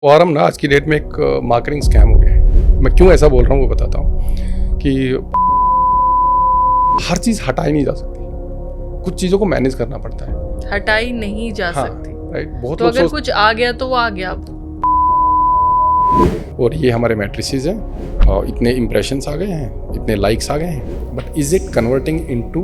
और हम ना आज की डेट में एक मार्केटिंग स्कैम हो गया है। मैं क्यों ऐसा बोल रहा हूँ वो बताता हूँ कि हर चीज़ हटाई नहीं जा सकती, कुछ चीज़ों को मैनेज करना पड़ता है। हटाई नहीं जा हाँ, सकती, राइट। बहुत तो लोग अगर कुछ आ गया तो वो आ गया। और ये हमारे मैट्रिसेस हैं और इतने इम्प्रेशंस आ गए हैं, इतने लाइक्स आ गए हैं, but is it converting into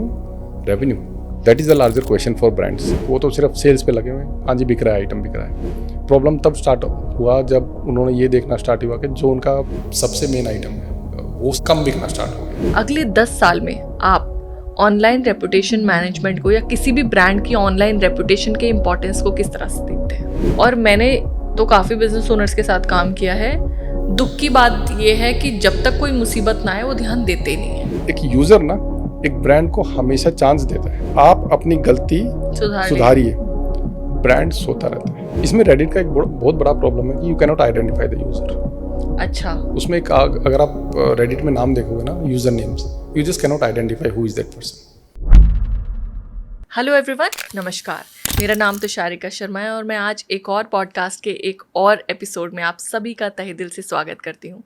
revenue? That is the larger question for brands. वो तो सिर्फ सेल्स पे लगे हुए हैं, हाँ जी बिक रहा है, आइटम बिक रहा है। प्रॉब्लम तब स्टार्ट हुआ जब उन्होंने ये देखना स्टार्ट हुआ कि जो उनका सबसे मेन आइटम है वो कम बिकना स्टार्ट हो गया। अगले 10 साल में आप ऑनलाइन रेपुटेशन मैनेजमेंट को या किसी भी ब्रांड की ऑनलाइन रेपुटेशन के इम्पोर्टेंस को किस तरह से देखते हैं? और मैंने तो काफ़ी बिजनेस ओनर्स के साथ काम किया है। दुख की बात यह है कि जब तक कोई मुसीबत ना आए वो ध्यान देते ही नहीं है। एक यूजर ना एक ब्रांड को हमेशा चांस देता है, आप अपनी गलती सुधारिए, ब्रांड सोता रहता है। इसमें रेडिट का एक बहुत बड़ा प्रॉब्लम है कि you can not identify the user. अच्छा, उसमें एक अगर आप रेडिट में नाम देखोगे ना, user names, you just can not identify who is that person. Hello everyone, नमस्कार। मेरा नाम तो शारिका शर्मा है और मैं आज एक और पॉडकास्ट के एक और एपिसोड में आप सभी का तहे दिल से स्वागत करती हूँ।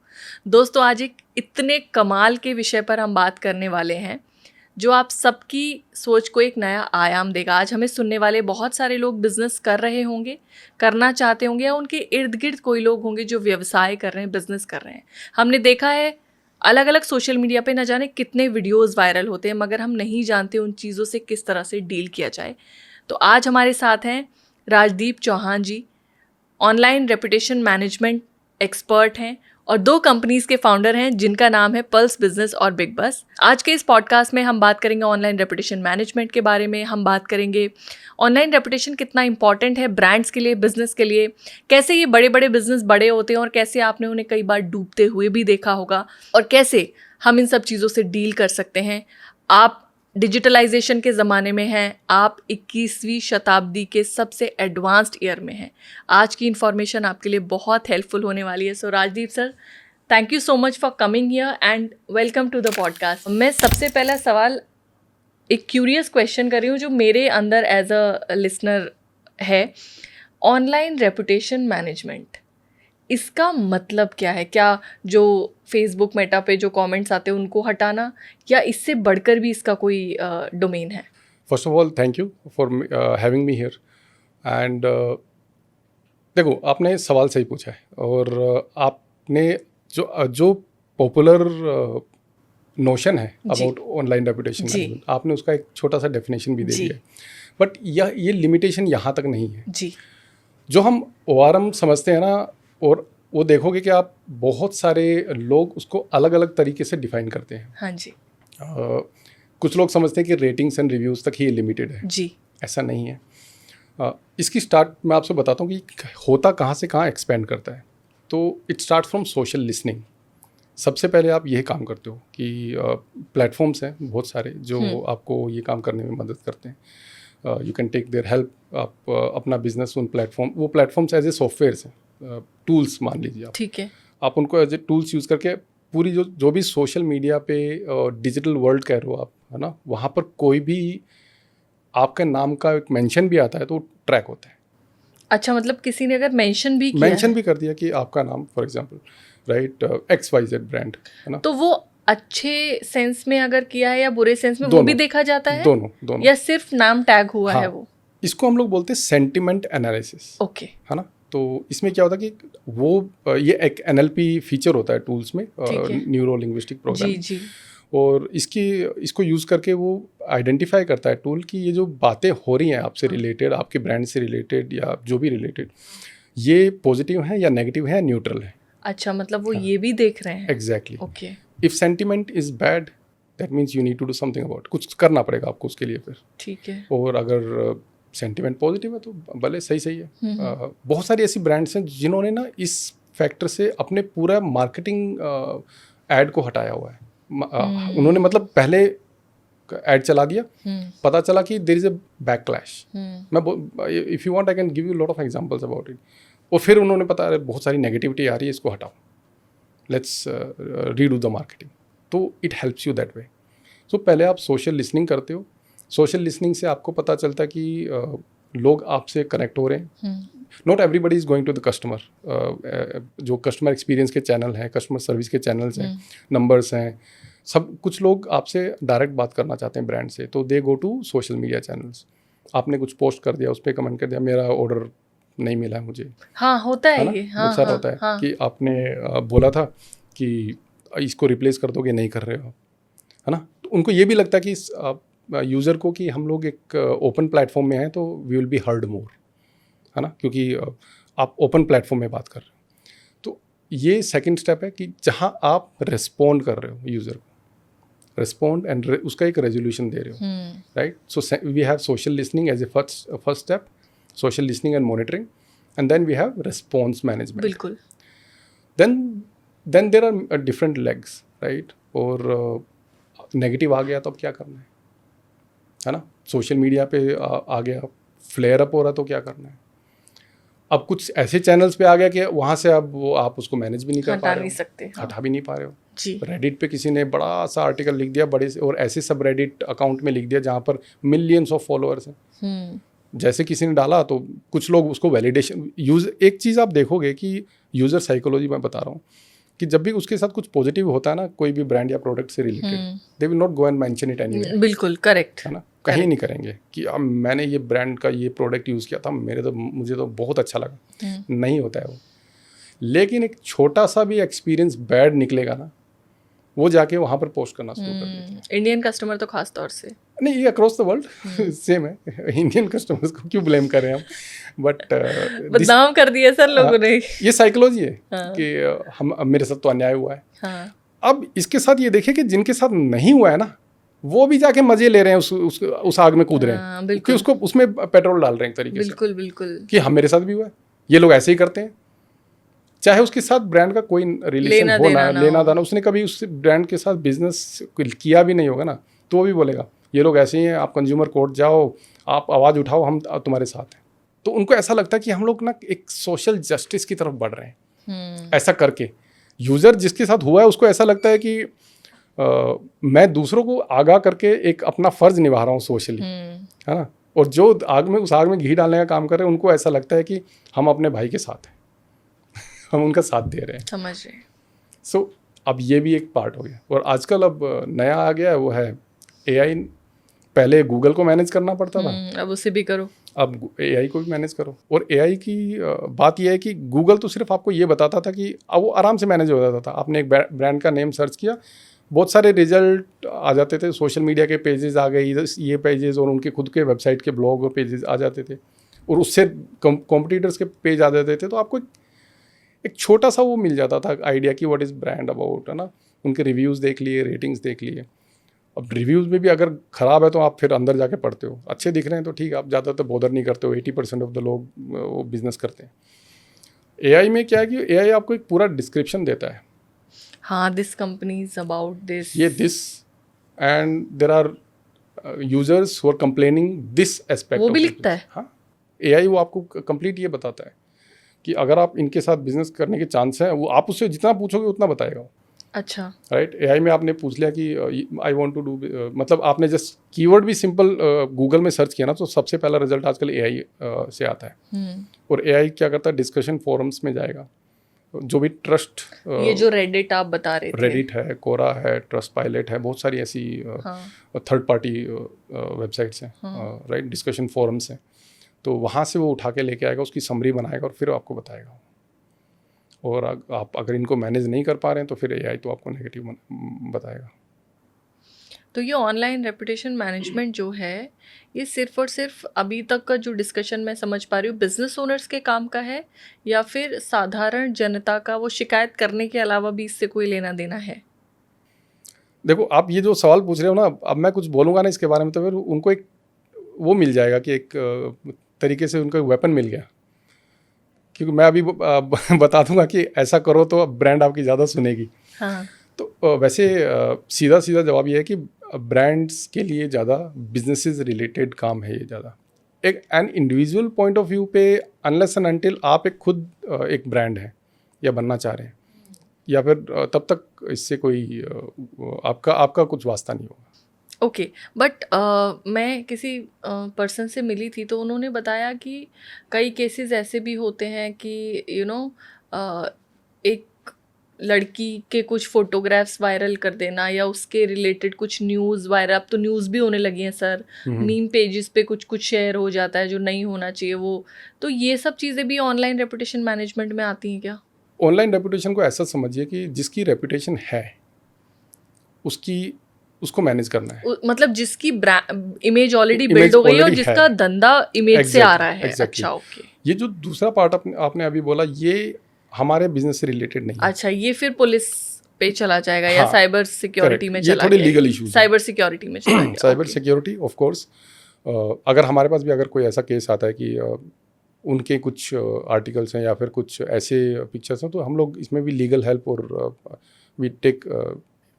दोस्तों, आज एक इतने कमाल के विषय पर हम बात करने वाले हैं जो आप सबकी सोच को एक नया आयाम देगा। आज हमें सुनने वाले बहुत सारे लोग बिजनेस कर रहे होंगे, करना चाहते होंगे, या उनके इर्द गिर्द कोई लोग होंगे जो व्यवसाय कर रहे हैं, बिजनेस कर रहे हैं। हमने देखा है अलग अलग सोशल मीडिया पे न जाने कितने वीडियोस वायरल होते हैं, मगर हम नहीं जानते उन चीज़ों से किस तरह से डील किया जाए। तो आज हमारे साथ हैं राजदीप चौहान जी, ऑनलाइन रेपुटेशन मैनेजमेंट एक्सपर्ट हैं और 2 कंपनीज के फाउंडर हैं जिनका नाम है पल्स बिजनेस और बिग बस। आज के इस पॉडकास्ट में हम बात करेंगे ऑनलाइन रेपुटेशन मैनेजमेंट के बारे में। हम बात करेंगे ऑनलाइन रेपुटेशन कितना इंपॉर्टेंट है ब्रांड्स के लिए, बिजनेस के लिए, कैसे ये बड़े बड़े बिजनेस बड़े होते हैं और कैसे आपने उन्हें कई बार डूबते हुए भी देखा होगा, और कैसे हम इन सब चीज़ों से डील कर सकते हैं। आप डिजिटलाइजेशन के ज़माने में हैं, आप 21वीं शताब्दी के सबसे एडवांस्ड ईयर में हैं। आज की इन्फॉर्मेशन आपके लिए बहुत हेल्पफुल होने वाली है। So Rajdeep sir, thank you so much for coming here and welcome to the podcast. मैं सबसे पहला सवाल एक क्यूरियस क्वेश्चन कर रही हूँ जो मेरे अंदर एज अ लिसनर है। ऑनलाइन रेपुटेशन मैनेजमेंट, इसका मतलब क्या है? क्या जो फेसबुक मेटा पे जो कमेंट्स आते हैं उनको हटाना, या इससे बढ़कर भी इसका कोई डोमेन है? First of all thank you for having me here. And देखो, आपने सवाल सही पूछा है और आपने जो पॉपुलर नोशन है अबाउट ऑनलाइन रेपुटेशन मैनेजमेंट, आपने उसका एक छोटा सा डेफिनेशन भी दे दिया है। बट ये लिमिटेशन यहाँ तक नहीं है जी। जो हम ORM समझते हैं ना, और वो देखोगे कि आप बहुत सारे लोग उसको अलग अलग तरीके से डिफाइन करते हैं। हाँ जी। कुछ लोग समझते हैं कि रेटिंग्स एंड रिव्यूज़ तक ही ये लिमिटेड है जी। ऐसा नहीं है। इसकी स्टार्ट मैं आपसे बताता हूँ कि होता कहाँ से कहाँ एक्सपेंड करता है। तो it start from social listening. सबसे पहले आप यही काम करते हो कि प्लेटफॉर्म्स हैं बहुत सारे जो आपको ये काम करने में मदद करते हैं। You can take their help. आप अपना बिजनेस उन वो प्लेटफॉर्म्स एज ए सॉफ्टवेयर्स हैं, टूल्स मान लीजिए आप। ठीक है। आप उनको एज ए टूल्स यूज़ करके पूरी जो भी सोशल मीडिया पे डिजिटल वर्ल्ड कह रहे हो आप, है ना, वहाँ पर कोई भी आपका नाम का एक मेंशन भी आता है तो ट्रैक होता है। अच्छा, मतलब किसी ने अगर मेंशन भी कर दिया कि आपका नाम for example right XYZ brand, है ना, तो वो अच्छे सेंस में अगर किया है या बुरे सेंस में वो भी देखा जाता है? दोनों या सिर्फ नाम टैग हुआ है वो? इसको हम लोग बोलते हैं सेंटिमेंट एनालिसिस। ओके, है ना। तो इसमें क्या होता है कि वो ये एक NLP फीचर होता है टूल्स में, न्यूरो लिंग्विस्टिक प्रोग्राम। जी। और इसको यूज़ करके वो आइडेंटिफाई करता है टूल कि ये जो बातें हो रही हैं आपसे रिलेटेड, आपके ब्रांड से रिलेटेड या जो भी रिलेटेड, ये पॉजिटिव है या नेगेटिव है, न्यूट्रल है। अच्छा, मतलब वो ये भी देख रहे हैं। Exactly. Okay. If sentiment is bad that means you need to do something about, कुछ करना पड़ेगा आपको उसके लिए फिर। ठीक है। और अगर सेंटिमेंट पॉजिटिव है तो भले सही है। बहुत सारी ऐसी ब्रांड्स हैं जिन्होंने ना इस फैक्टर से अपने पूरा मार्केटिंग एड को हटाया हुआ है। उन्होंने मतलब पहले एड चला दिया, पता चला कि देयर इज अ बैकलैश। मैं if you want I can give you lot of examples about it. और फिर उन्होंने पता बहुत सारी नेगेटिविटी आ रही है, इसको हटाओ, लेट्स रीडू द मार्केटिंग। तो it helps you that way. So पहले आप सोशल लिसनिंग करते हो। सोशल लिसनिंग से आपको पता चलता है कि लोग आपसे कनेक्ट हो रहे हैं. Not everybody is going to the customer. जो कस्टमर एक्सपीरियंस के चैनल हैं, कस्टमर सर्विस के चैनल्स हैं, नंबर्स हैं, सब कुछ लोग आपसे डायरेक्ट बात करना चाहते हैं ब्रांड से, तो they go to social media channels. आपने कुछ पोस्ट कर दिया, उस पर कमेंट कर दिया, मेरा ऑर्डर नहीं मिला है मुझे. हाँ, होता है ये. बहुत सारा होता है कि आपने बोला था कि इसको रिप्लेस कर दोगे, नहीं कर रहे हो, है ना. तो उनको ये भी लगता है कि यूज़र को कि हम लोग एक ओपन प्लेटफॉर्म में हैं तो वी विल बी हर्ड मोर, है ना, क्योंकि आप ओपन प्लेटफॉर्म में बात कर रहे हो. तो ये सेकंड स्टेप है कि जहाँ आप रिस्पॉन्ड कर रहे हो यूज़र को, रिस्पॉन्ड एंड उसका एक रेजोल्यूशन दे रहे हो, right. So we have social listening as a first step, social listening and monitoring, and then we have response management. बिल्कुल. Then there are different legs, right. और नेगेटिव आ गया तो अब क्या करना है ना. सोशल मीडिया पे आ गया, फ्लेयर अप हो रहा तो क्या करना है. अब कुछ ऐसे चैनल्स पे आ गया कि वहाँ से अब वो आप उसको मैनेज भी नहीं कर पा रहे हो, सकते. हटा भी नहीं पा रहे हो. जी. रेडिट पे किसी ने बड़ा सा आर्टिकल लिख दिया, बड़े से, और ऐसे सब रेडिट अकाउंट में लिख दिया जहाँ पर मिलियंस ऑफ फॉलोअर्स हैं. जैसे किसी ने डाला तो कुछ लोग उसको वैलिडेशन एक चीज़ आप देखोगे कि यूज़र साइकोलॉजी मैं बता रहा हूँ कि जब भी उसके साथ कुछ पॉजिटिव होता है ना, कोई भी ब्रांड या प्रोडक्ट से related, they will not go and mention it anywhere. बिल्कुल करेक्ट है ना, कहीं नहीं करेंगे कि अब मैंने ये ब्रांड का ये प्रोडक्ट यूज़ किया था, मुझे तो बहुत अच्छा लगा. नहीं होता है वो. लेकिन एक छोटा सा भी एक्सपीरियंस बैड निकलेगा ना, वो जाके वहाँ पर पोस्ट करना शुरू कर देते हैं. इंडियन कस्टमर तो खास तौर से नहीं, ये अक्रॉस द वर्ल्ड सेम है. इंडियन कस्टमर्स को क्यों ब्लेम करें हम, बट बदनाम कर दिया सर लोगों ने. ये साइकोलॉजी है कि हम मेरे साथ तो अन्याय हुआ है. अब इसके साथ ये देखिए कि जिनके साथ नहीं हुआ है ना, वो भी जाके मजे ले रहे हैं, उस आग में कूद रहे हैं, कि उसको उसमें पेट्रोल डाल रहे हैं एक तरीके से. बिल्कुल कि हम मेरे साथ भी हुआ है, ये लोग ऐसे ही करते हैं, चाहे उसके साथ ब्रांड का कोई रिलेशन हो ना, लेना देना, उसने कभी उस ब्रांड के साथ बिजनेस किया भी नहीं होगा ना, तो वो भी बोलेगा ये लोग ऐसे ही हैं, आप कंज्यूमर कोर्ट जाओ, आप आवाज़ उठाओ, हम तुम्हारे साथ हैं. तो उनको ऐसा लगता है कि हम लोग ना एक सोशल जस्टिस की तरफ बढ़ रहे हैं. ऐसा करके यूज़र जिसके साथ हुआ है उसको ऐसा लगता है कि मैं दूसरों को आगाह करके एक अपना फ़र्ज़ निभा रहा हूँ सोशली, है ना. और जो उस आग में घी डालने का काम कर रहे हैं, उनको ऐसा लगता है कि हम अपने भाई के साथ हैं, हम उनका साथ दे रहे हैं. समझ रहे. सो अब ये भी एक पार्ट हो गया. और आजकल अब नया आ गया है, वो है AI. पहले गूगल को मैनेज करना पड़ता था, अब उसे भी करो, अब AI को भी मैनेज करो. और AI की बात यह है कि गूगल तो सिर्फ आपको ये बताता था कि अब वो आराम से मैनेज हो जाता था. आपने एक ब्रांड का नेम सर्च किया, बहुत सारे रिजल्ट आ जाते थे. सोशल मीडिया के पेजेस आ गए, ये पेजेस, और उनके खुद के वेबसाइट के ब्लॉग और पेजेस आ जाते थे, और उससे कॉम्पिटिटर्स के पेज आ जाते थे. तो आपको एक छोटा सा वो मिल जाता था आइडिया कि व्हाट इज़ ब्रांड अबाउट, है ना. उनके रिव्यूज़ देख लिए, रेटिंग्स देख लिए. अब रिव्यूज़ में भी अगर ख़राब है तो आप फिर अंदर जाके पढ़ते हो. अच्छे दिख रहे हैं तो ठीक है, आप ज़्यादातर बॉदर नहीं करते हो. 80% ऑफ द लोग वो बिज़नेस करते हैं. AI में क्या है कि AI आपको एक पूरा डिस्क्रिप्शन देता है. हाँ, this company is about this, ये this, and there are users who are complaining this aspect. वो भी लिखता है. हाँ, AI वो आपको कंप्लीट ये बताता है कि अगर आप इनके साथ बिजनेस करने के चांस हैं, वो आप उससे जितना पूछोगे उतना बताएगा. अच्छा, राइट. AI में आपने पूछ लिया कि आई वांट टू डू, मतलब आपने जस्ट कीवर्ड भी सिंपल गूगल में सर्च किया ना, तो सबसे पहला रिजल्ट आजकल AI से आता है. और AI क्या करता है, डिस्कशन फोरम्स में जाएगा. जो भी ट्रस्ट, ये जो रेडिट आप बता रहे थे, रेडिट है, कोरा है, ट्रस्ट पायलट है, बहुत सारी ऐसी थर्ड पार्टी वेबसाइट्स हैं, राइट, डिस्कशन फोरम्स हैं. तो वहाँ से वो उठा के लेके आएगा, उसकी समरी बनाएगा और फिर आपको बताएगा. और आप अगर इनको मैनेज नहीं कर पा रहे हैं तो फिर AI तो आपको नेगेटिव बताएगा. तो ये ऑनलाइन रेपुटेशन मैनेजमेंट जो है, ये सिर्फ और सिर्फ अभी तक का जो डिस्कशन मैं समझ पा रही हूँ बिजनेस ओनर्स के काम का है, या फिर साधारण जनता का वो शिकायत करने के अलावा भी इससे कोई लेना देना है? देखो, आप ये जो सवाल पूछ रहे हो ना, अब मैं कुछ बोलूँगा ना इसके बारे में तो फिर उनको एक वो मिल जाएगा कि एक तरीके से उनको वेपन मिल गया. क्योंकि मैं अभी बता दूंगा कि ऐसा करो तो ब्रांड आपकी ज़्यादा सुनेगी. हाँ. तो वैसे सीधा जवाब ये है कि ब्रांड्स के लिए ज़्यादा बिजनेसेस रिलेटेड काम है ये ज़्यादा. एक an individual point of view पे, अनलेस एंड अनटिल आप खुद एक ब्रांड है या बनना चाह रहे हैं, या फिर तब तक इससे कोई आपका कुछ वास्ता नहीं होगा. ओके, बट मैं किसी पर्सन से मिली थी तो उन्होंने बताया कि कई केसेस ऐसे भी होते हैं कि एक लड़की के कुछ फोटोग्राफ्स वायरल कर देना या उसके रिलेटेड कुछ न्यूज़ वायरल, अब तो न्यूज़ भी होने लगी हैं सर, मीम पेजेस पे कुछ कुछ शेयर हो जाता है जो नहीं होना चाहिए वो, तो ये सब चीज़ें भी ऑनलाइन रेपुटेशन मैनेजमेंट में आती हैं क्या? ऑनलाइन रेपुटेशन को ऐसा समझिए कि जिसकी रेपुटेशन है उसको मैनेज करना है। मतलब जिसकी इमेज ऑलरेडी Image बिल्ड हो गई है और already जिसका है। धंधा इमेज से आ Exactly, रहा है। exactly. अच्छा, ओके। ये जो दूसरा पार्ट आपने अभी बोला, ये हमारे बिजनेस से रिलेटेड नहीं है। अच्छा, ये फिर पुलिस पे चला जाएगा या हाँ, साइबर सिक्योरिटी correct. में ये चला थोड़े गया? legal issues हैं। साइबर सिक्योरिटी में चला गया। Cyber okay. Security of course, अगर हमारे पास भी अगर कोई ऐसा केस आता है कि उनके कुछ आर्टिकल्स हैं या फिर कुछ ऐसे पिक्चर्स हैं, तो हम लोग इसमें भी लीगल हेल्प और वी टेक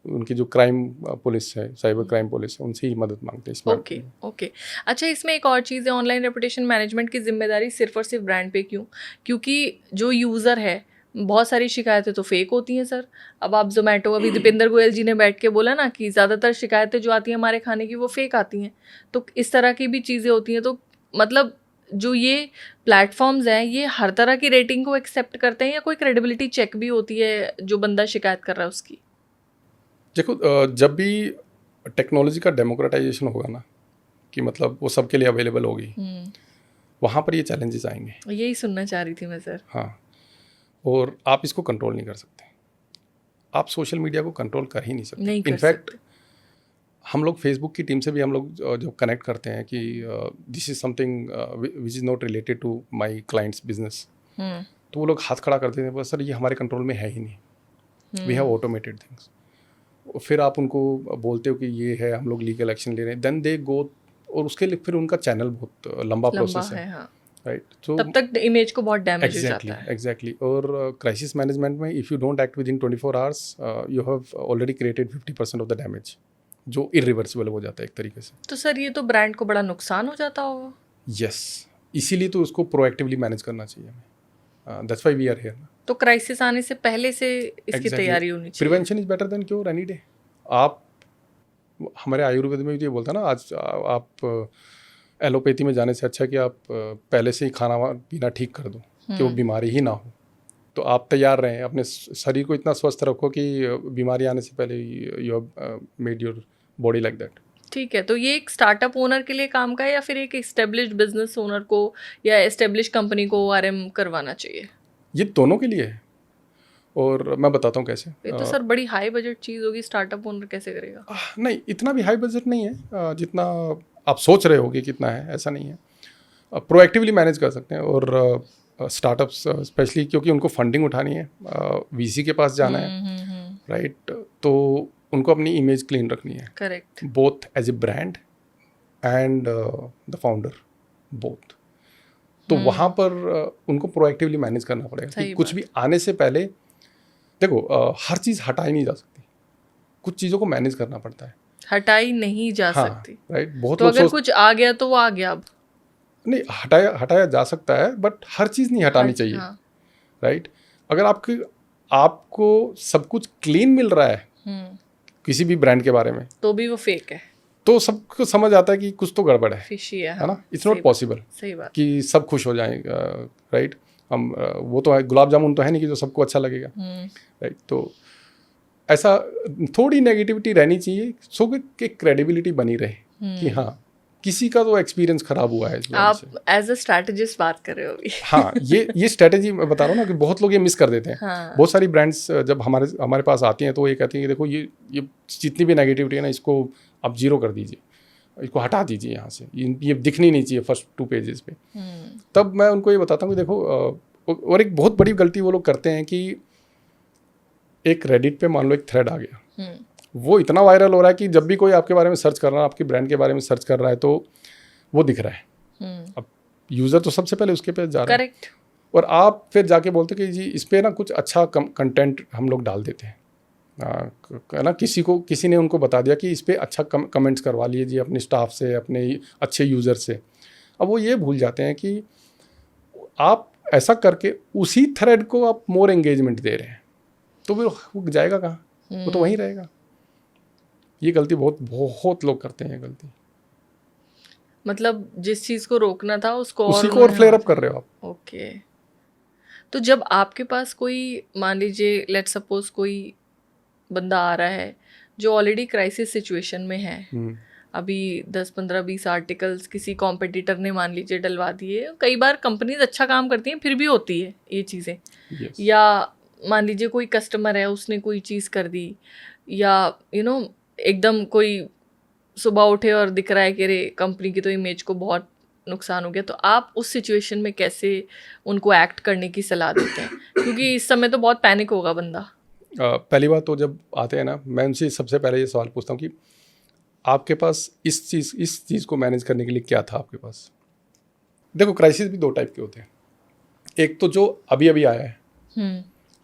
उनकी जो क्राइम पुलिस है, साइबर क्राइम पुलिस है, उनसे ही मदद मांगते हैं इसमें। Okay okay. अच्छा, इसमें एक और चीज़ है, ऑनलाइन रेपुटेशन मैनेजमेंट की जिम्मेदारी सिर्फ और सिर्फ ब्रांड पे क्यों? क्योंकि जो यूज़र है, बहुत सारी शिकायतें तो फेक होती हैं सर। अब आप जोमेटो, अभी दीपेंद्र गोयल जी ने बैठ के बोला ना कि ज़्यादातर शिकायतें जो आती हैं हमारे खाने की वो फेक आती हैं, तो इस तरह की भी चीज़ें होती हैं। तो मतलब जो ये प्लेटफॉर्म्स हैं, ये हर तरह की रेटिंग को एक्सेप्ट करते हैं या कोई क्रेडिबिलिटी चेक भी होती है जो बंदा शिकायत कर रहा है उसकी? देखो, जब भी टेक्नोलॉजी का डेमोक्रेटाइजेशन होगा ना, कि मतलब वो सबके लिए अवेलेबल होगी, वहाँ पर ये चैलेंजेस आएंगे। यही सुनना चाह रही थी मैं सर। हाँ, और आप इसको कंट्रोल नहीं कर सकते। आप सोशल मीडिया को कंट्रोल कर ही नहीं सकते। नहीं कर इनफैक्ट सकते। हम लोग फेसबुक की टीम से भी हम लोग जो कनेक्ट करते हैं कि this is something which is not related to my clients business, तो वो लोग हाथ खड़ा कर देते हैं, बस सर ये हमारे कंट्रोल में है ही नहीं, वी हैव ऑटोमेटेड थिंग्स। फिर आप उनको बोलते हो कि ये है, हम लोग लीगल एक्शन ले रहे हैं, देन दे गो, और उसके लिए फिर उनका चैनल बहुत लंबा प्रोसेस है, हाँ। राइट? तो तब तक इमेज को बहुत डैमेज हो जाता है। एग्जैक्टली। और क्राइसिस मैनेजमेंट में if you don't act with in 24 hours, you have already created 50% of the damage, जो इरिवर्सिबल हो जाता है एक तरीके से। तो सर ये तो ब्रांड को बड़ा नुकसान हो जाता होगा। यस, इसीलिए तो उसको प्रोएक्टिवली मैनेज करना चाहिए हमें। That's why we are here. तो क्राइसिस आने से पहले से इसकी तैयारी होनी चाहिए। Prevention is better than cure any day. आप, हमारे आयुर्वेद में भी तो ये बोलता है ना, आज आप एलोपैथी में जाने से अच्छा कि आप पहले से ही खाना पीना ठीक कर दो कि वो बीमारी ही ना हो। तो आप तैयार रहें, अपने शरीर को इतना स्वस्थ रखो कि बीमारी आने से पहले you have made your body like that. ठीक है, तो ये एक स्टार्टअप ओनर के लिए काम का है या फिर एक एस्टेब्लिश्ड बिजनेस ओनर को या एस्टेब्लिश कंपनी को ORM करवाना चाहिए? ये दोनों के लिए है, और मैं बताता हूँ कैसे। ये तो सर बड़ी हाई बजट चीज़ होगी, स्टार्टअप ओनर कैसे करेगा? नहीं, इतना भी हाई बजट नहीं है जितना आप सोच रहे होगे कितना है, ऐसा नहीं है। प्रोएक्टिवली मैनेज कर सकते हैं। और स्टार्टअप्स स्पेशली क्योंकि उनको फंडिंग उठानी है, VC के पास जाना है, राइट? तो उनको अपनी इमेज क्लीन रखनी है, correct, both as a brand and the founder, both. तो वहाँ पर उनको प्रोएक्टिवली मैनेज करना पड़ेगा कि कुछ भी आने से पहले, देखो हर चीज़ हटाई नहीं जा सकती, कुछ चीज़ों को मैनेज करना पड़ता है, हटाई नहीं जा सकती, राइट? बहुत तो लोग अगर कुछ आ गया तो वो आ गया। अब नहीं, हटाया जा सकता है, बट हर चीज़ नहीं हटानी चाहिए, राइट? अगर आपको सब कुछ क्लीन मिल रहा है किसी भी ब्रांड के बारे में, तो भी वो फेक है, तो सबको समझ आता है कि कुछ तो गड़बड़ है, फिशी है ना? It's not possible. सही बात कि सब खुश हो जाएंगे, राइट? हम वो तो है, गुलाब जामुन तो है नहीं कि जो सबको अच्छा लगेगा, राइट? तो ऐसा थोड़ी नेगेटिविटी रहनी चाहिए, सो कि क्रेडिबिलिटी बनी रहे कि हाँ, किसी का तो एक्सपीरियंस खराब हुआ है इस वजह से। आप एज अ स्ट्रैटेजिस्ट बात कर रहे हो अभी। हाँ, ये स्ट्रैटेजी मैं बता रहा हूँ ना कि बहुत लोग ये मिस कर देते हैं। बहुत सारी ब्रांड्स जब हमारे पास आती हैं तो ये कहती हैं कि देखो ये जितनी भी नेगेटिविटी है ना, इसको आप जीरो कर दीजिए, इसको हटा दीजिए यहाँ से, ये दिखनी नहीं चाहिए फर्स्ट 2 पेजेस पे। तब मैं उनको ये बताता हूँ कि देखो, और एक बहुत बड़ी गलती वो लोग करते हैं कि एक रेडिट पे मान लो एक थ्रेड आ गया, वो इतना वायरल हो रहा है कि जब भी कोई आपके बारे में सर्च कर रहा है, आपके ब्रांड के बारे में सर्च कर रहा है, तो वो दिख रहा है। अब यूज़र तो सबसे पहले उसके पे जा रहा है, और आप फिर जाके बोलते कि जी इस पे ना कुछ अच्छा कंटेंट हम लोग डाल देते हैं, है ना? किसी ने उनको बता दिया कि इस पे अच्छा कमेंट्स करवा लीजिए अपने स्टाफ से, अपने अच्छे यूज़र से। अब वो ये भूल जाते हैं कि आप ऐसा करके उसी थ्रेड को आप मोर एंगेजमेंट दे रहे हैं, तो फिर वो जाएगा कहाँ? वो तो वहीं रहेगा। ये गलती बहुत बहुत लोग करते हैं, ये गलती। मतलब जिस चीज़ को रोकना था उसको उसी को और उन्होंने फ्लेयर अप कर रहे हो आप। ओके। तो जब आपके पास कोई, मान लीजिए लेट सपोज कोई बंदा आ रहा है जो ऑलरेडी क्राइसिस सिचुएशन में है, अभी 10-15-20 आर्टिकल्स किसी कॉम्पिटिटर ने मान लीजिए डलवा दिए, कई बार कंपनीज अच्छा काम करती हैं फिर भी होती है ये चीज़ें, Yes. या मान लीजिए कोई कस्टमर है उसने कोई चीज़ कर दी, या एकदम कोई सुबह उठे और दिख रहा है कि अरे कंपनी की तो इमेज को बहुत नुकसान हो गया, तो आप उस सिचुएशन में कैसे उनको एक्ट करने की सलाह देते हैं? क्योंकि इस समय तो बहुत पैनिक होगा बंदा। पहली बात तो जब आते हैं ना, मैं उनसे सबसे पहले ये सवाल पूछता हूँ कि आपके पास इस चीज़ को मैनेज करने के लिए क्या था आपके पास। देखो, क्राइसिस भी 2 टाइप के होते हैं। एक तो जो अभी अभी आया है,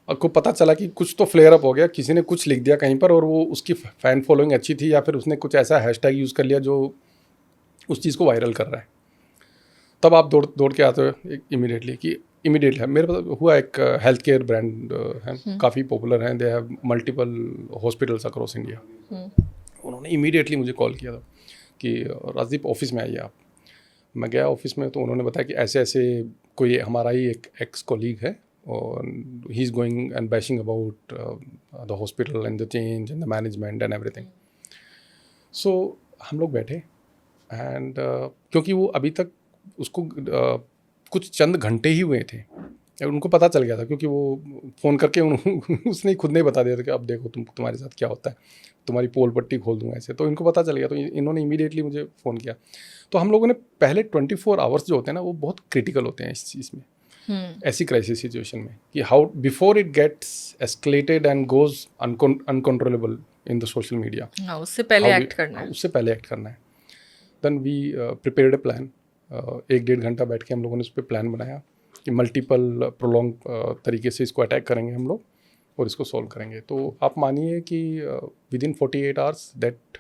आपको पता चला कि कुछ तो फ्लेयर अप हो गया, किसी ने कुछ लिख दिया कहीं पर और वो उसकी फैन फॉलोइंग अच्छी थी, या फिर उसने कुछ ऐसा हैशटैग यूज़ कर लिया जो उस चीज़ को वायरल कर रहा है। तब आप दौड़ के आते हो इमीडिएटली कि इमीडिएटली है। मेरे पास हुआ एक हेल्थ केयर ब्रांड है, काफ़ी पॉपुलर हैं, they have multiple hospitals across India. उन्होंने इमीडिएटली मुझे कॉल किया था कि राजदीप ऑफिस में आइए आप। मैं गया ऑफिस में, तो उन्होंने बताया कि ऐसे ऐसे कोई हमारा ही एक एक्स कॉलीग है और he is going and bashing about the hospital and the change and the management and everything. So हम लोग बैठे एंड क्योंकि वो अभी तक उसको कुछ चंद घंटे ही हुए थे, उनको पता चल गया था, क्योंकि वो फ़ोन करके उसने खुद नहीं बता दिया था कि अब देखो तुम्हारे साथ क्या होता है, तुम्हारी पोल पट्टी खोल दूंगा ऐसे। तो इनको पता चल गया, तो इन्होंने इमीडिएटली मुझे फ़ोन किया। तो हम लोगों ने पहले 24 आवर्स जो होते हैं ना, वो बहुत क्रिटिकल होते हैं इस चीज़ में, ऐसी क्राइसिस सिचुएशन में, कि how before it gets escalated and goes uncontrollable in the social media, उससे पहले एक्ट करना है। उससे पहले एक्ट करना है। Then we prepared a plan. 1-1.5 घंटा बैठ के हम लोगों ने उस पर प्लान बनाया कि मल्टीपल प्रोलॉन्ग तरीके से इसको अटैक करेंगे हम लोग और इसको सॉल्व करेंगे। तो आप मानिए कि with in 48 hours that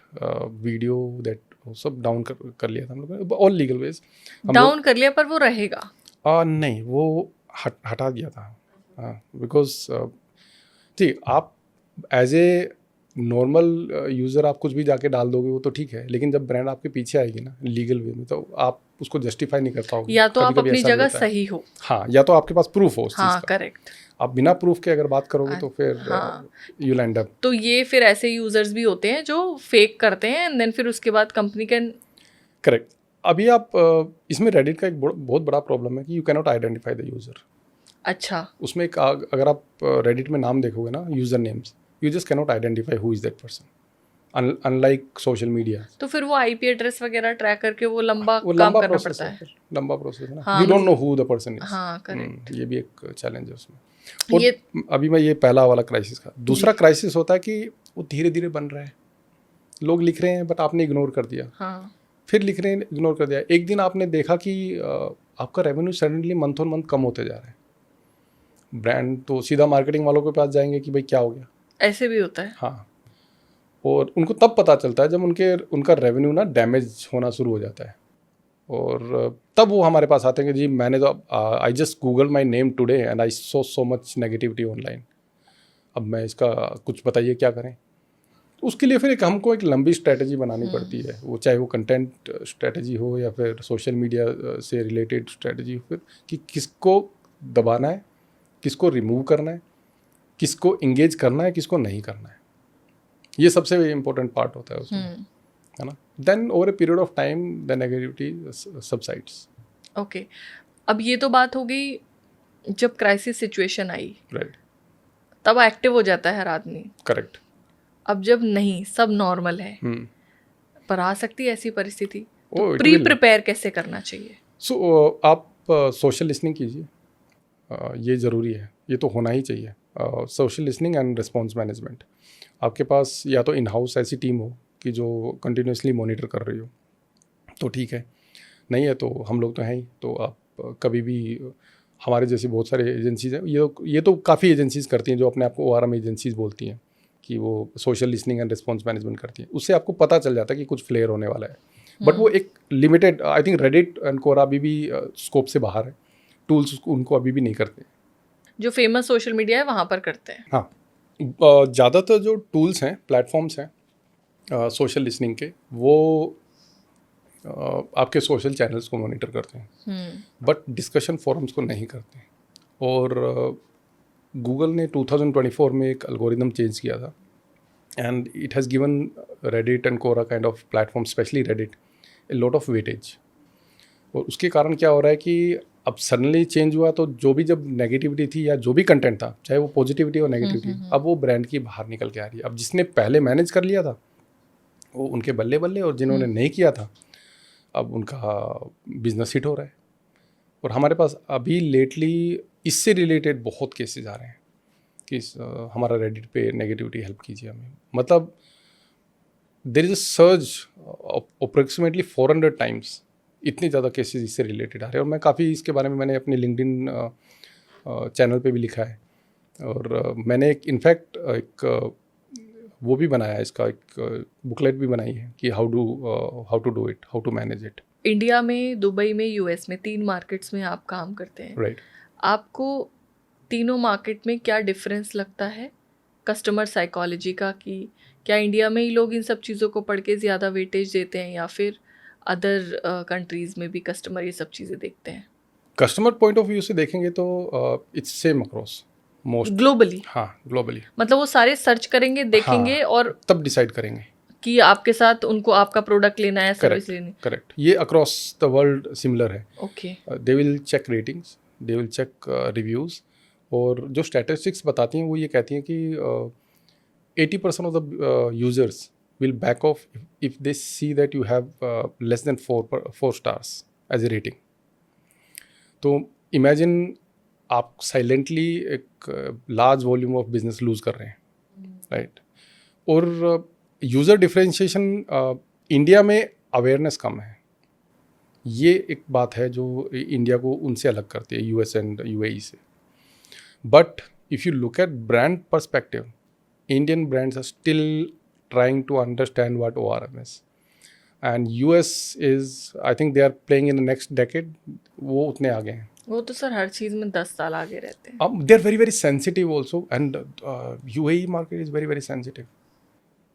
video that सब डाउन कर लिया था हम लोगों ने, ऑल लीगल वेज डाउन कर लिया, पर वो रहेगा नहीं, वो हटा दिया था, बिकॉज ठीक, आप एज ए नॉर्मल यूज़र आप कुछ भी जाके डाल दोगे वो तो ठीक है, लेकिन जब ब्रांड आपके पीछे आएगी ना लीगल वे में, तो आप उसको जस्टिफाई नहीं कर पाओगे। या तो आप अपनी जगह सही हो, हाँ, या तो आपके पास प्रूफ हो उस चीज़ का। करेक्ट। आप बिना प्रूफ के अगर बात करोगे तो फिर यू लैंड अप। तो ये फिर ऐसे यूजर्स भी होते हैं जो फेक करते हैं एंड देन फिर उसके बाद कंपनी कैन। करेक्ट। अभी आप इसमें रेडिट का एक बहुत बड़ा प्रॉब्लम है कि you can not identify the user. अच्छा। उसमें एक अगर आप रेडिट में नाम देखोगे ना, user names, you just cannot identify who is that person, unlike social media। तो फिर वो आईपी एड्रेस वगैरह ट्रैक करके वो लंबा काम करना पड़ता है। लंबा प्रोसेस है ना, you don't know who the person is। हाँ, करेक्ट। ये भी एक चैलेंज है उसमें। और ये अभी मैं ये पहला वाला क्राइसिस का, दूसरा क्राइसिस होता है कि वो धीरे धीरे बन रहा है, लोग लिख रहे हैं बट आपने इग्नोर कर दिया, फिर लिख रहे हैं, इग्नोर कर दिया। एक दिन आपने देखा कि आपका revenue suddenly month on month कम होते जा रहा है, ब्रांड तो सीधा मार्केटिंग वालों के पास जाएंगे कि भाई क्या हो गया। ऐसे भी होता है। हाँ, और उनको तब पता चलता है जब उनका रेवेन्यू ना डैमेज होना शुरू हो जाता है, और तब वो हमारे पास आते हैं कि जी मैंने तो I just Google my name today and I so much negativity online, अब मैं इसका कुछ बताइए क्या करें। उसके लिए फिर हमको एक लंबी स्ट्रैटेजी बनानी पड़ती है, वो चाहे वो कंटेंट स्ट्रैटेजी हो या फिर सोशल मीडिया से रिलेटेड स्ट्रैटेजी हो, फिर कि किसको दबाना है, किसको रिमूव करना है, किसको इंगेज करना है, किसको नहीं करना है। ये सबसे इम्पोर्टेंट पार्ट होता है उसमें, है ना। Then over a period of time the negativity subsides. Okay, अब ये तो बात हो गई जब क्राइसिस सिचुएशन आई, राइट, तब एक्टिव हो जाता है हर आदमी। करेक्ट। अब जब नहीं, सब नॉर्मल है, पर आ सकती है ऐसी परिस्थिति, तो प्री प्रिपेयर कैसे करना चाहिए? सो आप सोशल लिसनिंग कीजिए, ये ज़रूरी है, ये तो होना ही चाहिए। Social listening and response management, आपके पास या तो इन हाउस ऐसी टीम हो कि जो कंटिन्यूसली मॉनिटर कर रही हो तो ठीक है, नहीं है तो हम लोग तो हैं ही। तो आप कभी भी, हमारे जैसी बहुत सारे एजेंसीज हैं, ये तो काफ़ी एजेंसीज करती हैं जो अपने आप को ORM एजेंसीज बोलती हैं कि वो social listening and response management करती हैं। उससे आपको पता चल जाता है कि कुछ फ्लेयर होने वाला है, बट वो एक limited, I think Reddit and Quora अभी भी स्कोप से बाहर है, टूल्स उनको अभी भी नहीं करते। जो फेमस सोशल मीडिया है वहाँ पर करते हैं। हाँ, ज़्यादातर जो टूल्स हैं, प्लेटफॉर्म्स हैं, सोशल लिसनिंग के, वो आपके सोशल चैनल्स को मॉनिटर करते हैं, बट डिस्कशन फोरम्स को नहीं करते। और गूगल ने 2024 में एक एल्गोरिदम चेंज किया था, and it has given Reddit and Quora kind of platform, specially Reddit, a lot of weightage. और उसके कारण क्या हो रहा है कि अब सडनली चेंज हुआ, तो जो भी जब नेगेटिविटी थी या जो भी कंटेंट था, चाहे वो पॉजिटिविटी और नेगेटिविटी, अब वो ब्रांड की बाहर निकल के आ रही है। अब जिसने पहले मैनेज कर लिया था वो उनके बल्ले बल्ले, और जिन्होंने नहीं किया था अब उनका बिजनेस हिट हो रहा है। और हमारे पास अभी लेटली इससे रिलेटेड बहुत केसेस आ रहे हैं कि हमारा रेडिट पे नेगेटिविटी हेल्प कीजिए हमें। मतलब there is a surge approximately 400 times, इतने ज़्यादा केसेस इससे रिलेटेड आ रहे हैं। और मैं काफ़ी इसके बारे में मैंने अपने लिंक्डइन चैनल पे भी लिखा है, और मैंने एक इनफैक्ट एक वो भी बनाया है, इसका एक बुकलेट भी बनाई है कि how to do it, how to manage it. India में, दुबई में, यूएस में 3 मार्केट्स में आप काम करते हैं, राइट। आपको तीनों मार्केट में क्या डिफरेंस लगता है कस्टमर साइकोलॉजी का, कि क्या इंडिया में ही लोग इन सब चीज़ों को पढ़ के ज़्यादा वेटेज देते हैं, या फिर अदर कंट्रीज़ में भी कस्टमर ये सब चीज़ें देखते हैं? कस्टमर पॉइंट ऑफ व्यू से देखेंगे तो it's same across most globally? हाँ, ग्लोबली। मतलब वो सारे सर्च करेंगे, देखेंगे, हाँ, और तब डिसाइड करेंगे कि आपके साथ उनको आपका प्रोडक्ट लेना है, सर्विस लेनी। करेक्ट। ये अक्रॉस द वर्ल्ड सिमिलर है। Okay. They will check ratings, they will check reviews, और जो स्टैटिस्टिक्स बताती हैं वो ये कहती हैं कि 80% of the users will back off if they see that you have less than 4 stars as a rating. तो इमेजिन आप साइलेंटली एक large volume of business lose कर रहे हैं, राइट। और यूज़र डिफरेंशिएशन इंडिया में अवेयरनेस कम है, ये एक बात है जो इंडिया को उनसे अलग करती है, यूएस एंड यूएई से। But if you look at brand perspective, Indian brands are still trying to understand what ORM is, and US is, I think they are playing in the next decade, वो उतने आगे हैं। वो तो sir हर चीज़ में 10 साल आगे रहते हैं। they are very very sensitive also, and UAE market is very very sensitive।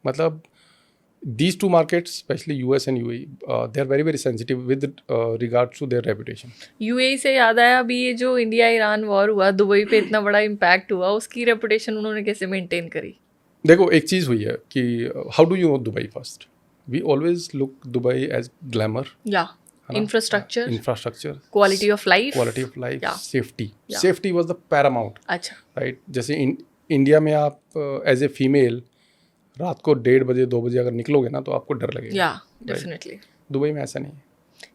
मतलब these two markets, especially US and UAE, they are very very sensitive with regards to their reputation। UAE से याद आया, अभी ये जो India Iran war हुआ, Dubai पे इतना बड़ा इम्पैक्ट हुआ, उसकी रेपुटेशन उन्होंने कैसे मेंटेन करी? देखो, एक चीज़ हुई है कि how do you know Dubai first? We always look Dubai as glamour, या infrastructure, quality of life, safety was the paramount. अच्छा, राइट। जैसे इंडिया में आप एज ए फीमेल रात को 1:30 बजे 2 बजे अगर निकलोगे ना तो आपको डर लगेगा। या डेफिनेटली। दुबई में ऐसा नहीं है।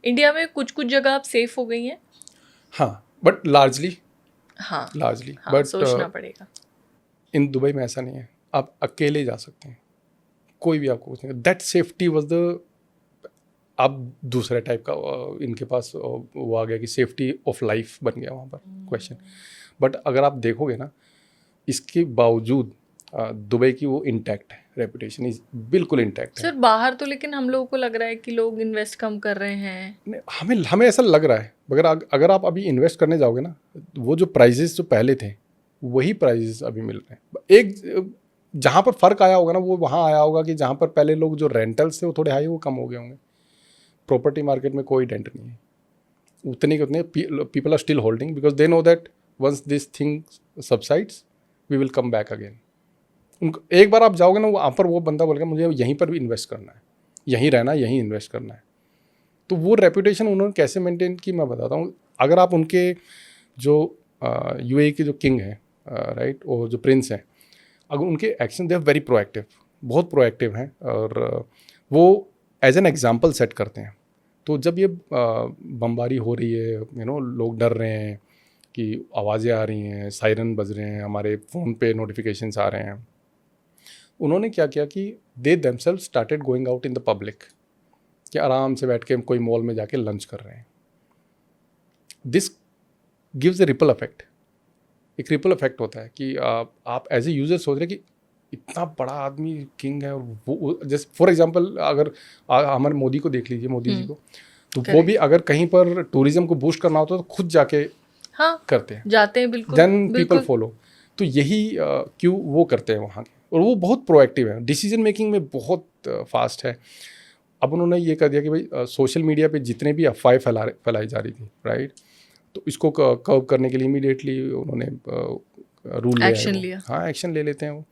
इंडिया में कुछ कुछ जगह आप सेफ हो गई हैं। हाँ, बट लार्जली हाँ, बट सोचना पड़ेगा। इन दुबई में ऐसा नहीं है, आप अकेले जा सकते हैं, कोई भी आपको कुछ नहीं। दैट सेफ्टी वाज द, अब दूसरे टाइप का इनके पास वो आ गया कि सेफ्टी ऑफ लाइफ बन गया वहाँ पर क्वेश्चन। बट अगर आप देखोगे ना, इसके बावजूद दुबई की वो इंटैक्ट है, रेपुटेशन इज बिल्कुल इंटैक्ट है। सर बाहर तो लेकिन हम लोगों को लग रहा है कि लोग इन्वेस्ट कम कर रहे हैं। हमें ऐसा लग रहा है, मगर अगर आप अभी इन्वेस्ट करने जाओगे ना, वो जो प्राइजेस जो पहले थे वही प्राइजेस अभी मिल रहे हैं। एक जहाँ पर फ़र्क आया होगा ना, वो वहाँ आया होगा कि जहाँ पर पहले लोग जो रेंटल्स थे वो थोड़े हाई, वो कम हो गए होंगे। प्रॉपर्टी मार्केट में कोई डेंट नहीं है, उतने के उतने people are still holding, because they know that once this thing subsides we will come back again. उनको एक बार आप जाओगे ना, वहाँ पर वो बंदा बोलेगा मुझे यहीं पर भी इन्वेस्ट करना है, यहीं रहना है, यहीं इन्वेस्ट करना है। तो वो रेपुटेशन उन्होंने कैसे मेंटेन की मैं बताता हूँ। अगर आप उनके जो यूएई के जो किंग हैं, राइट, और जो प्रिंस हैं, अगर उनके action they are very proactive, बहुत प्रोएक्टिव हैं, और वो एज एन एग्जांपल सेट करते हैं। तो जब ये बमबारी हो रही है, लोग डर रहे हैं कि आवाज़ें आ रही हैं, सायरन बज रहे हैं, हमारे फ़ोन पे नोटिफिकेशंस आ रहे हैं, उन्होंने क्या किया कि they themselves started going out in the public, कि आराम से बैठ के हम कोई मॉल में जाके लंच कर रहे हैं। This gives a ripple effect. एक रिपल इफेक्ट होता है कि आप एज ए यूज़र सोच रहे कि इतना बड़ा आदमी किंग है, और वो जैसे फॉर एग्जांपल अगर हमारे मोदी को देख लीजिए, मोदी जी को, तो वो भी अगर कहीं पर टूरिज्म को बूस्ट करना होता है तो खुद जाके करते हैं, जाते हैं, बिल्कुल, देन पीपल फॉलो। तो यही क्यों वो करते हैं वहाँ के, और वो बहुत प्रोएक्टिव है, डिसीजन मेकिंग में बहुत फास्ट है। अब उन्होंने ये कर दिया कि भाई सोशल मीडिया पे जितने भी अफवाहें फैलाई जा रही थी, राइट, तो इसको कर्व करने के लिए इमीडिएटली उन्होंने रूल एक्शन लिया। हाँ, एक्शन ले लेते हैं वो।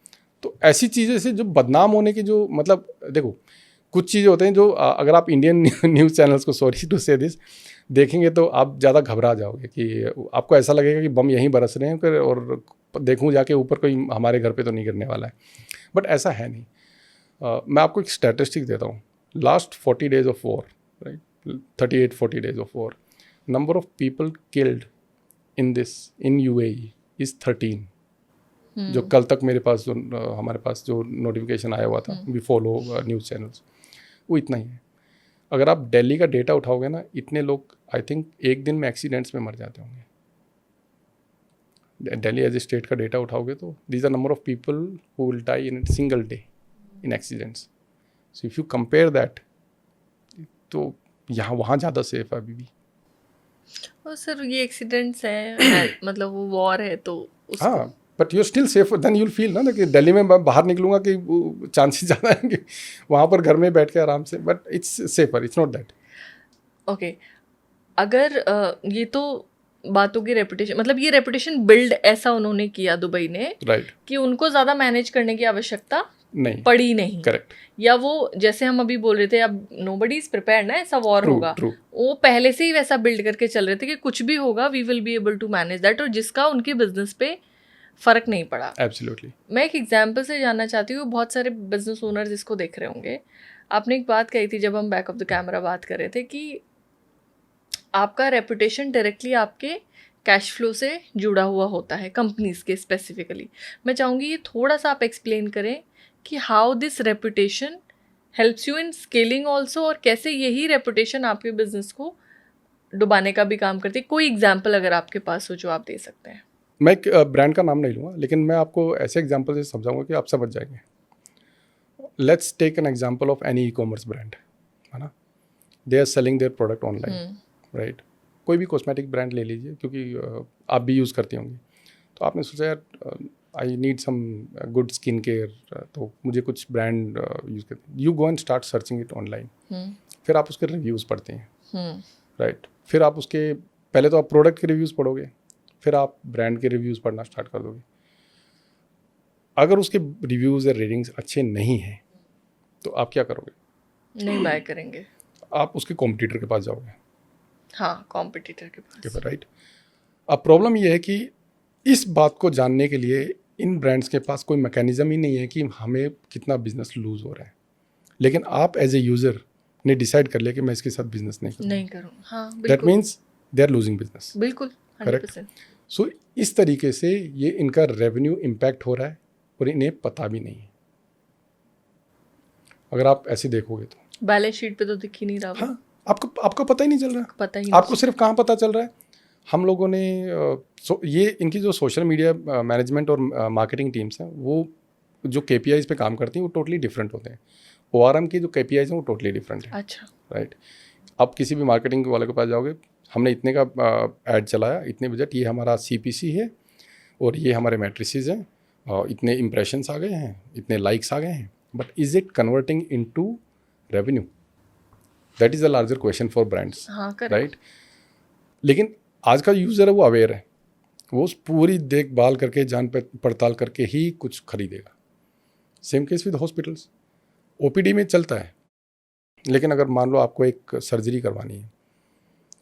तो ऐसी चीज़ें से जो बदनाम होने की जो मतलब देखो, कुछ चीज़ें होते हैं जो अगर आप इंडियन न्यूज़ चैनल्स को, सॉरी टू से दिस, देखेंगे तो आप ज़्यादा घबरा जाओगे कि आपको ऐसा लगेगा कि बम यहीं बरस रहे हैं और देखूं जाके ऊपर कोई हमारे घर पे तो नहीं गिरने वाला है, बट ऐसा है नहीं। मैं आपको एक स्टैटिस्टिक देता हूँ। Last 40 days of war, right, 38-40 days of war, number of people killed in UAE is 13। जो कल तक मेरे पास जो हमारे पास जो नोटिफिकेशन आया हुआ था, वी फॉलो न्यूज़ चैनल्स, वो इतना ही है। अगर आप दिल्ली का डेटा उठाओगे ना, इतने लोग आई थिंक एक दिन में एक्सीडेंट्स में मर जाते होंगे। दिल्ली एज ए स्टेट का डेटा उठाओगे तो these are number of people who will die in single day in accidents. So if you compare that, तो यहाँ वहाँ ज़्यादा सेफ है अभी भी। और सर ये एक्सीडेंट्स हैं मतलब वो वॉर है तो उसको हाँ, but you are still safe then you'll feel ना कि दिल्ली में मैं बाहर निकलूंगा कि चांसेस ज़्यादा हैं कि वहाँ पर घर में बैठ के आराम से, but it's safer, it's not that. Okay. अगर ये तो बातों की रेपुटेशन, मतलब ये रेपुटेशन बिल्ड ऐसा उन्होंने किया दुबई ने, राइट, कि उनको ज़्यादा मैनेज करने की आवश्यकता नहीं पड़ी नहीं। करेक्ट, या वो जैसे हम अभी बोल रहे थे, अब नोबडी इज प्रिपेयर्ड ना, ऐसा वॉर होगा, ट्रू, वो पहले से ही वैसा बिल्ड करके चल रहे थे कि कुछ भी होगा we will be able to manage that, और जिसका उनके बिजनेस पे फर्क नहीं पड़ा। एब्सोल्युटली। मैं एक एग्जांपल से जानना चाहती हूँ, बहुत सारे बिजनेस ओनर्स इसको देख रहे होंगे। आपने एक बात कही थी जब हम बैक ऑफ द कैमरा बात कर रहे थे कि आपका रेपुटेशन डायरेक्टली आपके कैश फ्लो से जुड़ा हुआ होता है, कंपनीज के स्पेसिफिकली। मैं चाहूँगी ये थोड़ा सा आप एक्सप्लेन करें कि how this reputation helps you in scaling also, और कैसे यही रेपुटेशन आपके बिजनेस को डुबाने का भी काम करती है। कोई एग्जाम्पल अगर आपके पास हो जो आप दे सकते हैं। मैं एक ब्रांड का नाम नहीं लूँगा, लेकिन मैं आपको ऐसे एग्जांपल से समझाऊंगा कि आप समझ जाएंगे। Let's take an example of any e-commerce brand, है ना, they are selling their product online, right. कोई भी कॉस्मेटिक ब्रांड ले लीजिए, क्योंकि आप भी यूज़ करती होंगी, तो आपने सोचा यार I need some good skin care, तो मुझे कुछ ब्रांड यूज़ करते हैं। You go and start searching it online, फिर आप उसके रिव्यूज़ पढ़ते हैं, राइट। फिर आप उसके पहले तो आप प्रोडक्ट के रिव्यूज़ पढ़ोगे, फिर आप ब्रांड के रिव्यूज़ पढ़ना स्टार्ट कर दोगे। अगर उसके रिव्यूज़ या रेटिंग्स अच्छे नहीं हैं तो आप क्या करोगे? नहीं बाय करेंगे, आप उसके कॉम्पिटिटर के पास जाओगे। हाँ, कॉम्पिटिटर के पास, राइट। अब प्रॉब्लम ये है कि इस बात को जानने के लिए इन ब्रांड्स के पास कोई मैकेनिज्म ही नहीं है कि हमें कितना बिजनेस लूज हो रहा है, लेकिन आप एज ए यूज़र ने डिसाइड कर लिया कि मैं इसके साथ बिजनेस नहीं करूँ। हाँ, that means they are losing business. बिल्कुल, करेक्ट। सो इस तरीके से ये इनका रेवेन्यू इम्पैक्ट हो रहा है और इन्हें पता भी नहीं है। अगर आप ऐसे देखोगे तो बैलेंस शीट पे तो दिख ही नहीं रहा। हाँ, आपको पता ही नहीं चल रहा, पता ही आपको सिर्फ कहाँ पता चल रहा है। हम लोगों ने ये इनकी जो सोशल मीडिया मैनेजमेंट और मार्केटिंग टीम्स हैं, वो जो KPIs पे काम करती हैं वो टोटली डिफरेंट होते हैं। ORM की जो KPIs हैं वो टोटली डिफरेंट है। अच्छा, राइट। आप किसी भी मार्केटिंग वाले के पास जाओगे, हमने इतने का ऐड चलाया, इतने बजट, ये हमारा CPC है और ये हमारे मैट्रिसेस हैं, इतने इम्प्रेशंस आ गए हैं, इतने लाइक्स आ गए हैं, but is it converting into revenue? That is a larger question for brands, right. लेकिन आज का यूज़र है वो अवेयर है, वो पूरी देखभाल करके जान पड़ताल करके ही कुछ खरीदेगा। Same case with hospitals, OPD में चलता है, लेकिन अगर मान लो आपको एक सर्जरी करवानी है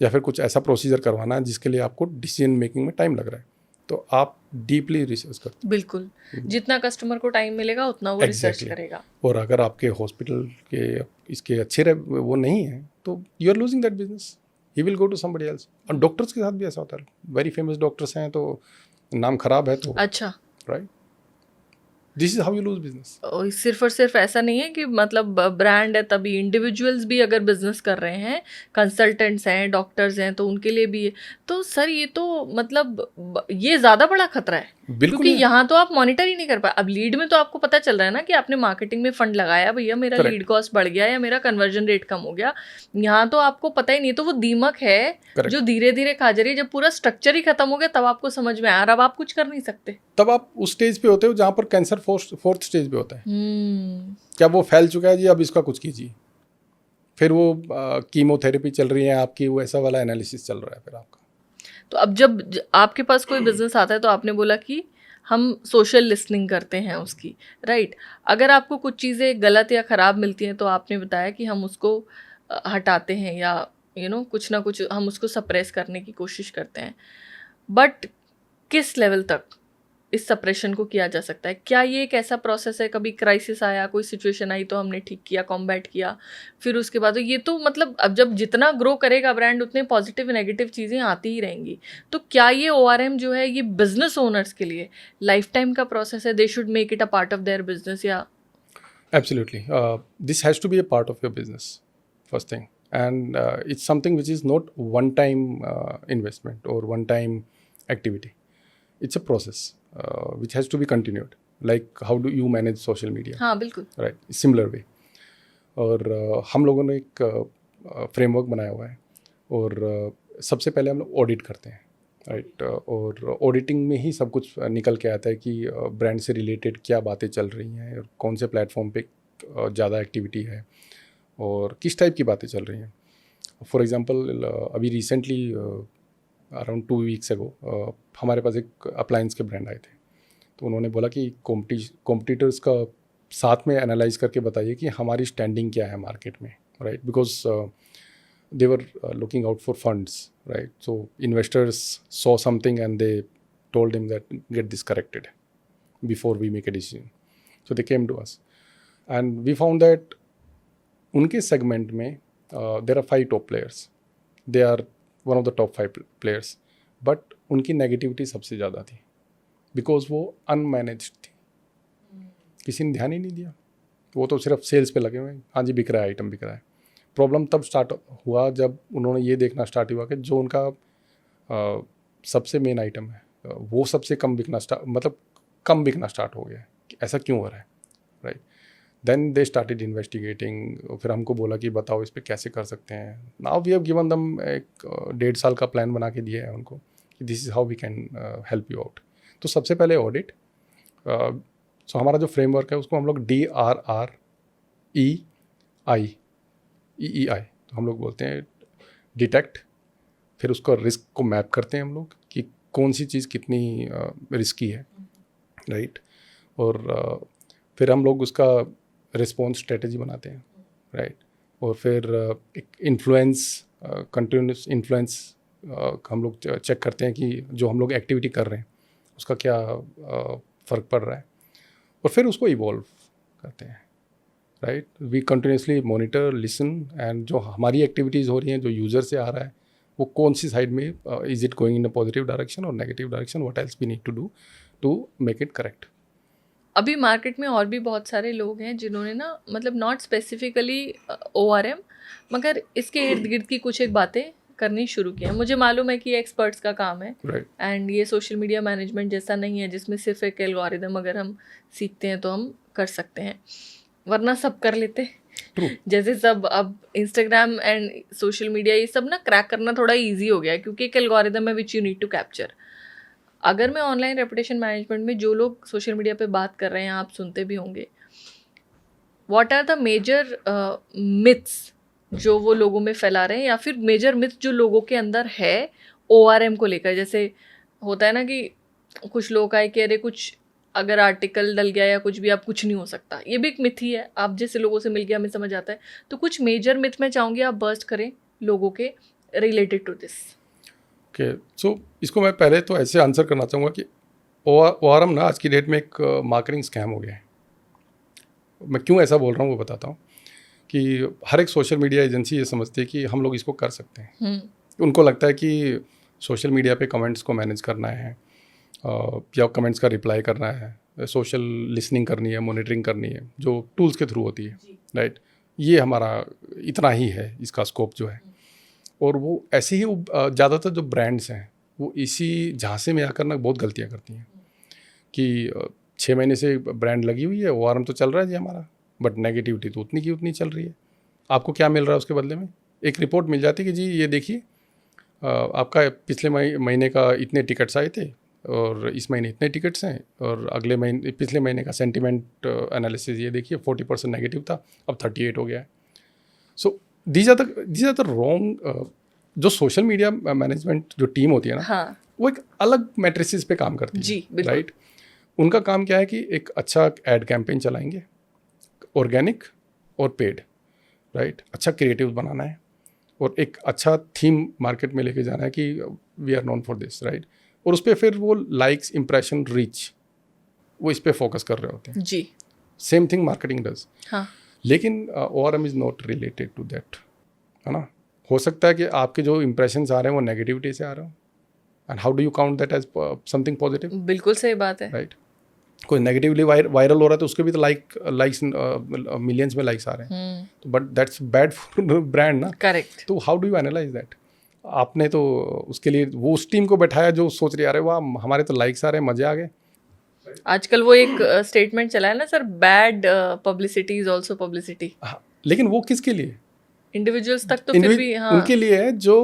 या फिर कुछ ऐसा प्रोसीजर करवाना है जिसके लिए आपको डिसीजन मेकिंग में टाइम लग रहा है, तो आप डीपली रिसर्च करते हैं। बिल्कुल, जितना कस्टमर को टाइम मिलेगा उतना वो रिसर्च करेगा। और अगर आपके हॉस्पिटल के इसके अच्छे वो नहीं है तो you are losing that business, he will go to somebody else. और डॉक्टर्स के साथ भी ऐसा होता है, वेरी फेमस डॉक्टर्स हैं तो नाम खराब है तो, अच्छा, right, this is how you lose business. सिर्फ और सिर्फ ऐसा नहीं है कि मतलब ब्रांड है तभी, इंडिविजुअल्स भी अगर बिजनेस कर रहे हैं, कंसल्टेंट्स हैं, डॉक्टर्स हैं, तो उनके लिए भी है। तो सर ये तो मतलब ये ज़्यादा बड़ा खतरा है। बिल्कुल क्योंकि है। यहाँ तो आप मॉनिटर ही नहीं कर पाए। अब लीड में तो आपको पता चल रहा है ना कि आपने मार्केटिंग में फंड लगाया, भैया मेरा Correct. लीड कॉस्ट बढ़ गया या मेरा कन्वर्जन रेट कम हो गया। यहाँ तो आपको पता ही नहीं, तो वो दीमक है Correct. जो धीरे धीरे खा जा रही है। जब पूरा स्ट्रक्चर ही खत्म हो गया तब आपको समझ में आया, और अब आप कुछ कर नहीं सकते। तब आप उस स्टेज पे होते हो जहाँ पर कैंसर फोर्थ स्टेज पे होता है। हम्म। क्या वो फैल चुका है जी, अब इसका कुछ कीजिए। फिर वो कीमोथेरेपी चल रही है आपकी, वो ऐसा वाला एनालिसिस चल रहा है फिर आपका। तो अब जब आपके पास कोई बिजनेस आता है तो आपने बोला कि हम सोशल लिसनिंग करते हैं उसकी, राइट। अगर आपको कुछ चीज़ें गलत या ख़राब मिलती हैं तो आपने बताया कि हम उसको हटाते हैं, या कुछ ना कुछ हम उसको सप्रेस करने की कोशिश करते हैं। बट किस लेवल तक इस सप्रेशन को किया जा सकता है? क्या ये एक ऐसा प्रोसेस है, कभी क्राइसिस आया, कोई सिचुएशन आई तो हमने ठीक किया, कॉम्बैट किया, फिर उसके बाद ये तो मतलब अब जब जितना ग्रो करेगा ब्रांड उतने पॉजिटिव नेगेटिव चीज़ें आती ही रहेंगी। तो क्या ये ORM जो है ये बिजनेस ओनर्स के लिए लाइफ टाइम का प्रोसेस है? They should make it a part of their business, या Absolutely. This has to be a part of your business, first thing. And it's something which is not one-time investment or one-time activity. It's a process which has to be continued. Like how do you manage social media? हाँ बिल्कुल। Right. Similar way. और हम लोगों ने एक framework बनाया हुआ है, और सबसे पहले हम लोग ऑडिट करते हैं, राइट। और ऑडिटिंग में ही सब कुछ निकल के आता है कि ब्रांड से रिलेटेड क्या बातें चल रही हैं, और कौन से प्लेटफॉर्म पे ज़्यादा एक्टिविटी है, और किस टाइप की बातें चल रही हैं। फॉर एग्जांपल अभी रिसेंटली अराउंड 2 वीक्स अगो हमारे पास एक अप्लायंस के ब्रांड आए थे। तो उन्होंने बोला कि कॉम्पिटिटर्स का साथ में एनालाइज करके बताइए कि हमारी स्टैंडिंग क्या है मार्केट में, right. Because they were looking out for funds, right? So investors saw something and they told him that get this corrected before we make a decision. So they came to us, and we found that unke segment mein there are 5 top players. They are one of the top 5 players, but unki negativity सबसे ज़्यादा थी because वो unmanaged थी। किसी ने ध्यान ही नहीं दिया, वो तो सिर्फ सेल्स पे लगे हुए हैं, हाँ जी बिक रहा है, आइटम बिक रहा है। प्रॉब्लम तब स्टार्ट हुआ जब उन्होंने ये देखना स्टार्ट हुआ कि जो उनका सबसे मेन आइटम है वो सबसे कम बिकना कम बिकना स्टार्ट हो गया है। कि ऐसा क्यों हो रहा है, right. Then they started investigating. फिर हमको बोला कि बताओ इस पर कैसे कर सकते हैं। नाउ वी हैव गिवन दम एक 1.5 साल का प्लान बना के दिया है उनको कि this is how we can help you out. तो सबसे पहले ऑडिट। सो हमारा जो फ्रेमवर्क है उसको हम लोग DRREI तो हम लोग बोलते हैं डिटेक्ट। फिर उसका रिस्क को मैप करते हैं हम लोग कि कौन सी चीज़ कितनी रिस्की है, राइट। और फिर हम लोग उसका रिस्पॉन्स स्ट्रेटजी बनाते हैं, राइट। और फिर एक इन्फ्लुएंस, कंटिन्यूस इन्फ्लुएंस हम लोग चेक करते हैं कि जो हम लोग एक्टिविटी कर रहे हैं उसका क्या फ़र्क पड़ रहा है, और फिर उसको इवॉल्व करते हैं, right. We continuously monitor, listen, and जो हमारी एक्टिविटीज़ हो रही हैं, जो यूज़र से आ रहा है, वो कौन सी साइड में is it going in a positive direction और negative direction, what else we need to do to make it correct. अभी मार्केट में और भी बहुत सारे लोग हैं जिन्होंने ना मतलब नॉट स्पेसिफिकली ORM मगर इसके इर्द गिर्द की कुछ एक बातें करनी शुरू की हैं। मुझे मालूम है कि ये एक्सपर्ट्स का काम है, राइट। एंड ये सोशल मीडिया मैनेजमेंट जैसा नहीं है जिसमें सिर्फ एक एल्गोरिदम अगर हम सीखते हैं तो हम कर सकते हैं, वरना सब कर लेते। ट्रू। जैसे सब अब इंस्टाग्राम एंड सोशल मीडिया ये सब ना क्रैक करना थोड़ा इजी हो गया है क्योंकि एक एल्गोरिदम है which you need to capture. अगर मैं ऑनलाइन रेपुटेशन मैनेजमेंट में जो लोग सोशल मीडिया पे बात कर रहे हैं, आप सुनते भी होंगे, what are the major myths जो वो लोगों में फैला रहे हैं, या फिर मेजर मिथ जो लोगों के अंदर है ORM को लेकर। जैसे होता है ना कि कुछ लोग आए कि अरे कुछ अगर आर्टिकल डल गया या कुछ भी, आप कुछ नहीं हो सकता, ये भी एक मिथ ही है। आप जैसे लोगों से मिल गया, हमें समझ आता है। तो कुछ मेजर मिथ मैं चाहूँगी आप बर्स्ट करें लोगों के रिलेटेड टू दिस। ओके, सो इसको मैं पहले तो ऐसे आंसर करना चाहूँगा कि ORM ना आज की डेट में एक मार्केटिंग स्कैम हो गया है। मैं क्यों ऐसा बोल रहा हूँ वो बताता हूँ कि हर एक सोशल मीडिया एजेंसी ये समझती है कि हम लोग इसको कर सकते हैं। उनको लगता है कि सोशल मीडिया पे कमेंट्स को मैनेज करना है, या कमेंट्स का रिप्लाई करना है, सोशल लिसनिंग करनी है, मॉनिटरिंग करनी है, जो टूल्स के थ्रू होती है, राइट। ये हमारा इतना ही है इसका स्कोप जो है। और वो ऐसे ही ज़्यादातर जो ब्रांड्स हैं वो इसी झांसे में आकर ना बहुत गलतियाँ करती हैं कि 6 महीने से ब्रांड लगी हुई है, ORM तो चल रहा है जी हमारा, बट नेगेटिविटी तो उतनी की उतनी चल रही है। आपको क्या मिल रहा है उसके बदले में? एक रिपोर्ट मिल जाती है कि जी ये देखिए आपका पिछले महीने का इतने टिकट्स आए थे और इस महीने इतने टिकट्स हैं, और अगले महीने पिछले महीने का सेंटिमेंट एनालिसिस ये देखिए 40% नेगेटिव था, अब 38 हो गया है। So these are the wrong. जो सोशल मीडिया मैनेजमेंट जो टीम होती है ना, हाँ वो एक अलग मैट्रिसेस पे काम करती है जी, बिल्कुल। राइट। उनका काम क्या है कि एक अच्छा एड कैंपेन चलाएंगे, ऑर्गेनिक और पेड, राइट। अच्छा क्रिएटिव बनाना है और एक अच्छा थीम मार्केट में लेके जाना है कि we are known for this, right. और उस पर फिर वो लाइक्स, इंप्रेशन, रीच, वो इस पे फोकस कर रहे होते हैं जी। Same thing marketing does. हाँ लेकिन ORM is not related to that, है ना। हो सकता है कि आपके जो इंप्रेशंस आ रहे हैं वो नेगेटिविटी से आ रहे हो, and how do you count that as something positive, बिल्कुल सही बात है। राइट। कोई नेगेटिवली वायरल हो रहा है तो उसके भी तो लाइक्स मिलियंस में लाइक्स आ रहे हैं, तो but that's bad for brand ना। करेक्ट। तो how do you analyse that? आपने तो उसके लिए वो उस टीम को बैठाया जो सोच रही, अरे वाह हमारे तो लाइक्स आ रहे हैं, मजे आ गए। आजकल वो एक स्टेटमेंट चला है ना sir, bad publicity is also publicity. हाँ, लेकिन वो किसके लिए? इंडिविजुअल्स तक तो फिर भी हाँ उनके लिए है जो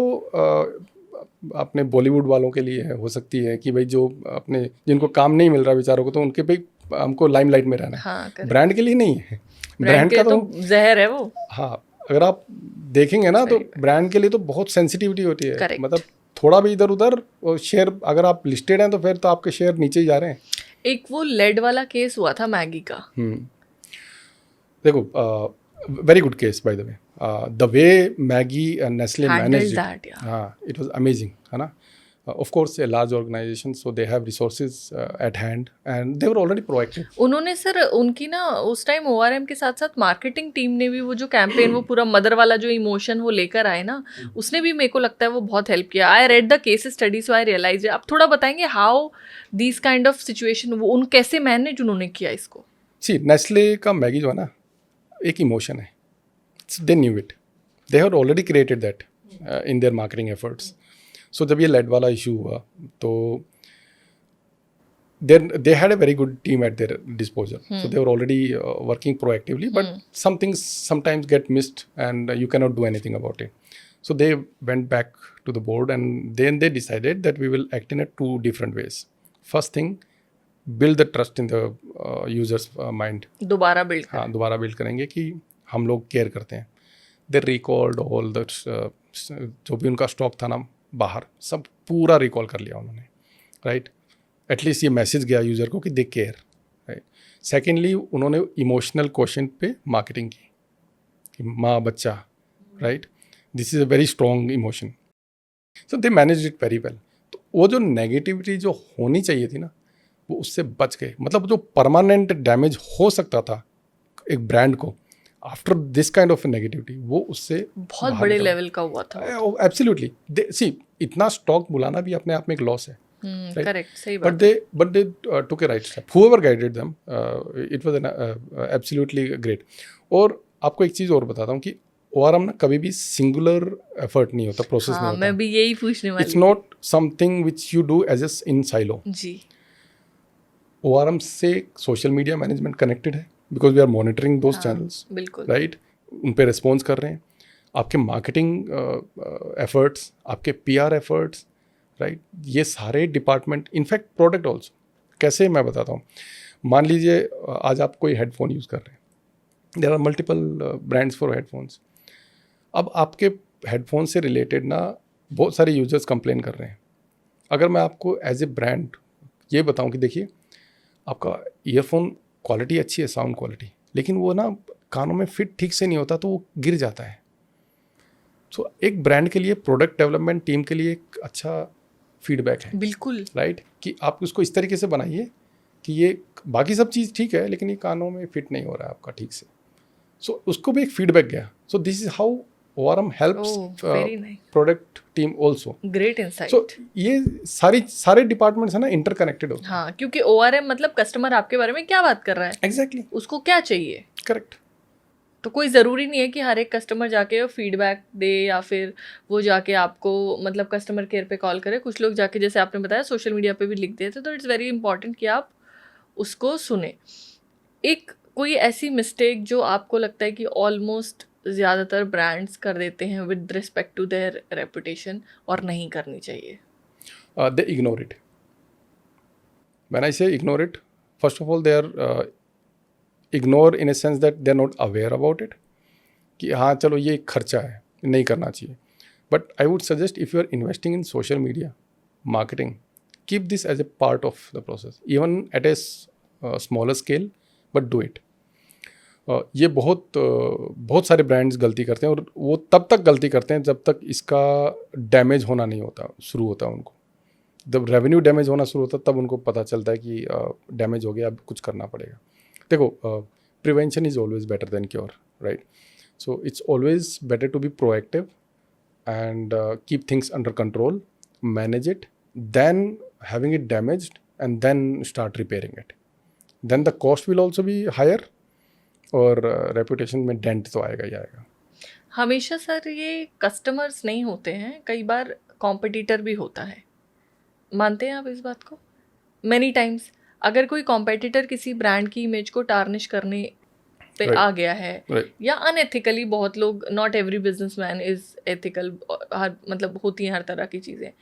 अपने बॉलीवुड वालों के लिए है, हो सकती है कि भाई जो अपने जिनको काम नहीं मिल रहा बेचारों को, तो उनके पे हमको लाइमलाइट में रहना है। हाँ correct। ब्रांड के लिए नहीं है। ब्रांड का के तो जहर है वो। हाँ, अगर आप देखेंगे ना तो ब्रांड के लिए तो बहुत सेंसिटिविटी होती है। Correct। मतलब थोड़ा भी इधर उधर शेयर, अगर आप लिस्टेड हैं तो फिर तो आपके शेयर नीचे ही जा रहे हैं। एक वो लेड वाला केस हुआ था मैगी का। देखो, very good case by the way, the way Maggi and Nestle managed that, yeah। हाँ, इट वाज अमेजिंग, है ना। Of course a large organisation, so they have resources at hand and they were already proactive. उन्होंने sir उनकी ना उस time ORM के साथ साथ मार्केटिंग टीम ने भी वो जो कैंपेन, वो पूरा मदर वाला जो इमोशन वो लेकर आए ना, उसने भी मेरे को लगता है वो बहुत हेल्प किया। I read the case study so I realise. आप थोड़ा बताएंगे how this kind of situation वो उन कैसे मैनेज उन्होंने किया इसको? सी, नेस्ले का मैगी जो है ना, एक इमोशन है, they knew it, they have already created that in their marketing efforts. So जब ये लेड वाला इशू हुआ तो they had a very good team at their disposal, so they were already working proactively, but some things sometimes get missed and you cannot do anything about it. So they went back to the board and then they decided that we will act in a two different ways. First thing, build the trust in the users mind. दोबारा build हाँ, दोबारा build करेंगे कि हम लोग care करते हैं। दे recalled all the जो भी उनका स्टॉक था ना बाहर, सब पूरा रिकॉल कर लिया उन्होंने, राइट। एटलीस्ट ये मैसेज गया यूज़र को कि दे केयर, राइट। सेकेंडली, उन्होंने इमोशनल क्वेश्चन पे मार्केटिंग की कि माँ बच्चा, right, this is a very strong emotion, so they manage it very well. तो वो जो नेगेटिविटी जो होनी चाहिए थी ना, वो उससे बच गए। मतलब जो परमानेंट डैमेज हो सकता था एक ब्रांड को after this kind of negativity, वो उससे बहुत बड़े लेवल का हुआ था। एब्सोल्युटली। सी, इतना स्टॉक बुलाना भी अपने आप में एक लॉस है, करेक्ट, सही बात। but they took a right step. Whoever guided them, it was absolutely great. और आपको एक चीज़ और बताता हूँ कि ORM ना कभी भी सिंगुलर एफर्ट नहीं होता, प्रोसेस नहीं होता। मैं भी यही पूछने वाली it's not something which you do as as in silo जी। ORM से सोशल मीडिया मैनेजमेंट कनेक्टेड है, because we are monitoring those channels, बिल्कुल राइट। उन पे रिस्पॉन्स कर रहे हैं। आपके मार्केटिंग एफर्ट्स, आपके PR एफर्ट्स, राइट, ये सारे डिपार्टमेंट, इनफैक्ट प्रोडक्ट ऑल्सो। कैसे, मैं बताता हूँ। मान लीजिए आज आप कोई हेडफोन यूज़ कर रहे हैं, there are multiple brands for headphones. अब आपके हेडफोन से रिलेटेड ना बहुत सारे यूजर्स कंप्लेन कर रहे हैं। अगर मैं आपको एज ए ब्रांड ये बताऊँ कि देखिए आपका ईयरफोन क्वालिटी अच्छी है, साउंड क्वालिटी, लेकिन वो ना कानों में फिट ठीक से नहीं होता तो वो गिर जाता है। सो एक ब्रांड के लिए, प्रोडक्ट डेवलपमेंट टीम के लिए एक अच्छा फीडबैक है, बिल्कुल, राइट, कि आप उसको इस तरीके से बनाइए कि ये बाकी सब चीज़ ठीक है लेकिन ये कानों में फिट नहीं हो रहा है आपका ठीक से। सो उसको भी एक फीडबैक गया। So this is how ORM helps product team also. Great insight. So ये सारे डिपार्टमेंट्स है ना इंटरकनेक्टेड होते हैं। हाँ, क्योंकि ORM मतलब कस्टमर आपके बारे में क्या बात कर रहा है, एग्जैक्टली, उसको क्या चाहिए। करेक्ट। तो कोई ज़रूरी नहीं है कि हर एक कस्टमर जाके फीडबैक दे या फिर वो जाके आपको मतलब कस्टमर केयर पे कॉल करे। कुछ लोग जाके, जैसे आपने बताया, सोशल मीडिया पे भी लिख देते। तो इट्स वेरी इंपॉर्टेंट कि आप उसको सुने। एक कोई ऐसी मिस्टेक जो आपको लगता है कि ऑलमोस्ट ज़्यादातर ब्रांड्स कर देते हैं with respect to their reputation और नहीं करनी चाहिए? They ignore it. When I say ignore it, first of all, they are ignore in a sense that they are not aware about it. कि हाँ चलो ये एक खर्चा है, नहीं करना चाहिए. But I would suggest if you are investing in social media marketing, keep this as a part of the process, even at a smaller scale, but do it. ये बहुत सारे ब्रांड्स गलती करते हैं और वो तब तक गलती करते हैं जब तक इसका डैमेज होना नहीं होता शुरू होता है उनको. जब रेवेन्यू डैमेज होना शुरू होता है तब उनको पता चलता है कि डैमेज हो गया, अब कुछ करना पड़ेगा. देखो, prevention is always better than cure, right? So it's always better to be proactive and keep things under control, manage it, then having it damaged and then start repairing it. Then the cost will also be higher और reputation में dent तो आएगा ही आएगा. हमेशा sir ये customers नहीं होते हैं, कई बार कॉम्पिटिटर भी होता है, मानते हैं आप इस बात को? मैनी टाइम्स अगर कोई कॉम्पिटिटर किसी ब्रांड की इमेज को टार्निश करने पे Right. आ गया है Right. या अनएथिकली, बहुत लोग, not every businessman is ethical, मतलब होती हैं हर तरह की चीज़ें,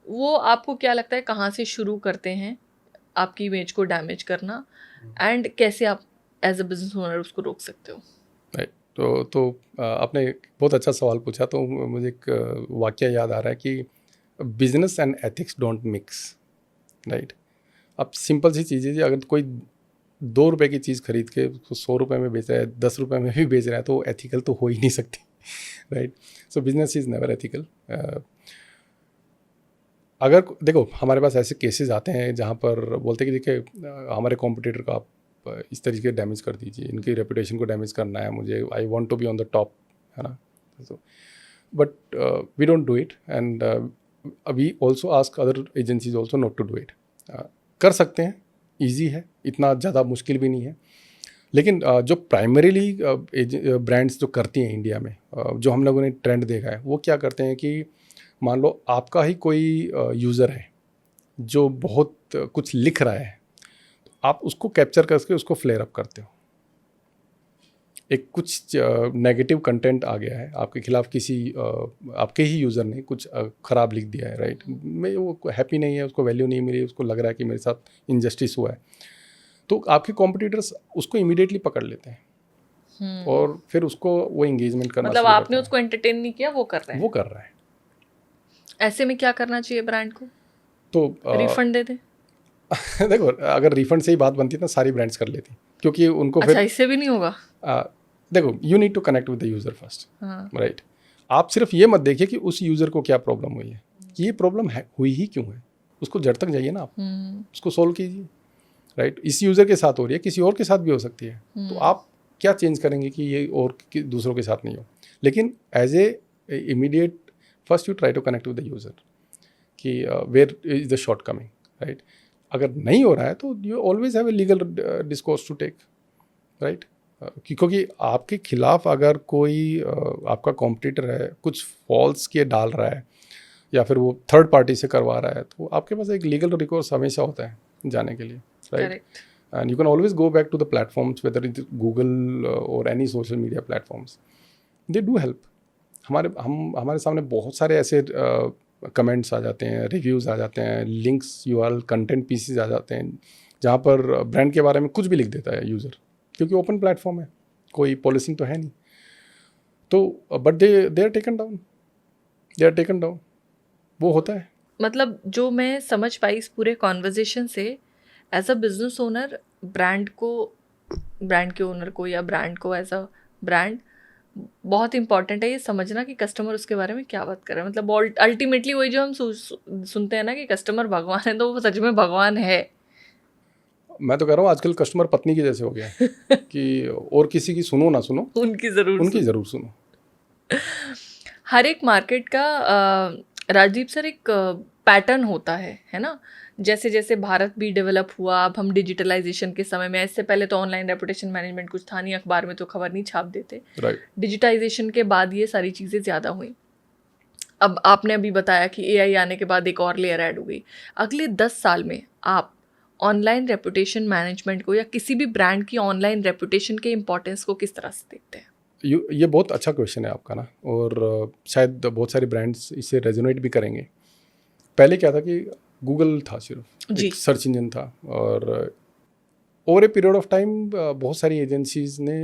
वो आपको क्या लगता है कहाँ से शुरू करते हैं आपकी इमेज को डैमेज करना, एंड कैसे आप एज अ बिजनेस ओनर उसको रोक सकते हो? राइट. तो आपने एक बहुत अच्छा सवाल पूछा. तो मुझे एक वाकया याद आ रहा है कि business and ethics don't mix, right? अब सिंपल सी चीज़ है जी, अगर कोई 2 रुपए की चीज़ खरीद के उसको 100 रुपए में बेच रहा है, 10 रुपए में भी बेच रहा है, तो एथिकल तो हो ही नहीं सकती, right? So business is never ethical. अगर देखो, हमारे पास ऐसे केसेस आते हैं जहाँ पर बोलते हैं कि देखिए हमारे कॉम्पिटिटर का आप इस तरीके से डैमेज कर दीजिए, इनकी रेपुटेशन को डैमेज करना है मुझे, I want to be on the top, है ना? तो but we don't do it and we also ask other agencies also not to do it. कर सकते हैं, ईजी है, इतना ज़्यादा मुश्किल भी नहीं है. लेकिन जो प्राइमरीली ब्रांड्स जो करती हैं इंडिया में, जो हम लोगों ने ट्रेंड देखा है, वो क्या करते हैं कि मान लो आपका ही कोई यूज़र है जो बहुत कुछ लिख रहा है, तो आप उसको कैप्चर करके उसको फ्लेयर अप करते हो. एक कुछ नेगेटिव कंटेंट आ गया है आपके खिलाफ, किसी आपके ही यूज़र ने कुछ ख़राब लिख दिया है, राइट? मैं वो हैप्पी नहीं है, उसको वैल्यू नहीं मिली, उसको लग रहा है कि मेरे साथ इनजस्टिस हुआ है, तो आपके कॉम्पिटिटर्स उसको इमीडिएटली पकड़ लेते हैं और फिर उसको वो एंगेजमेंट करना, मतलब आपने उसको एंटरटेन नहीं किया, वो कर रहे हैं, वो कर रहा है. ऐसे में क्या करना चाहिए ब्रांड को? तो रिफंड दे दे? देखो, अगर रिफंड से ही बात बनती तो सारी ब्रांड्स कर लेती, क्योंकि उनको अच्छा, फिर इससे भी नहीं होगा? देखो, you need to connect with the user first, हाँ. राइट? आप सिर्फ ये मत देखिए कि उस यूज़र को क्या प्रॉब्लम हुई है, कि ये प्रॉब्लम है हुई ही क्यों है, उसको जड़ तक जाइए ना आप, उसको सोल्व कीजिए, राइट? इस यूज़र के साथ हो रही है, किसी और के साथ भी हो सकती है, तो आप क्या चेंज करेंगे कि ये और दूसरों के साथ नहीं हो. लेकिन as a immediate first you try to connect with the user कि where is the shortcoming, right? अगर नहीं हो रहा है तो you always have a legal discourse to take, right? क्योंकि आपके खिलाफ अगर कोई आपका कॉम्पिटिटर है, कुछ फॉल्स के डाल रहा है या फिर वो थर्ड पार्टी से करवा रहा है, तो आपके पास एक लीगल रिकोर्स हमेशा होता है जाने के लिए, right? And you can always go back to the platforms, whether it Google और any social media platforms, they do help. हमारे सामने बहुत सारे ऐसे कमेंट्स आ जाते हैं, रिव्यूज़ आ जाते हैं, लिंक्स, यूआरएल, कंटेंट पीसेज आ जाते हैं, जहाँ पर ब्रांड के बारे में कुछ भी लिख देता है यूज़र, क्योंकि ओपन प्लेटफॉर्म है, कोई पॉलिसिंग तो है नहीं. तो but they are taken down, वो होता है. मतलब जो मैं समझ पाई इस पूरे कॉन्वर्जेशन से, as a business owner brand के ओनर को या ब्रांड को एज अ ब्रांड बहुत इंपॉर्टेंट है ये समझना कि कस्टमर उसके बारे में क्या बात कर रहा है. मतलब अल्टीमेटली वही जो हम सुनते हैं ना कि कस्टमर भगवान है, तो वो सच में भगवान है. मैं तो कह रहा हूँ आजकल कस्टमर पत्नी की जैसे हो गया है कि और किसी की सुनो ना सुनो, उनकी ज़रूर सुनो. हर एक मार्केट का राजदीप सर एक पैटर्न होता है ना? जैसे जैसे भारत भी डेवलप हुआ, अब हम डिजिटलाइजेशन के समय में, इससे पहले तो ऑनलाइन रेपुटेशन मैनेजमेंट कुछ था नहीं, अखबार में तो खबर नहीं छाप देते, राइट? डिजिटाइजेशन के बाद ये सारी चीज़ें ज़्यादा हुई. अब आपने अभी बताया कि एआई आने के बाद एक और लेयर ऐड हो गई. अगले 10 साल में आप ऑनलाइन रेपुटेशन मैनेजमेंट को या किसी भी ब्रांड की ऑनलाइन रेपुटेशन के इम्पोर्टेंस को किस तरह से देखते हैं? ये बहुत अच्छा क्वेश्चन है आपका ना, और शायद बहुत सारे ब्रांड्स इससे रेजोनेट भी करेंगे। पहले क्या था कि गूगल था, सिर्फ जी। एक सर्च इंजन था, और over a period of time बहुत सारी एजेंसीज ने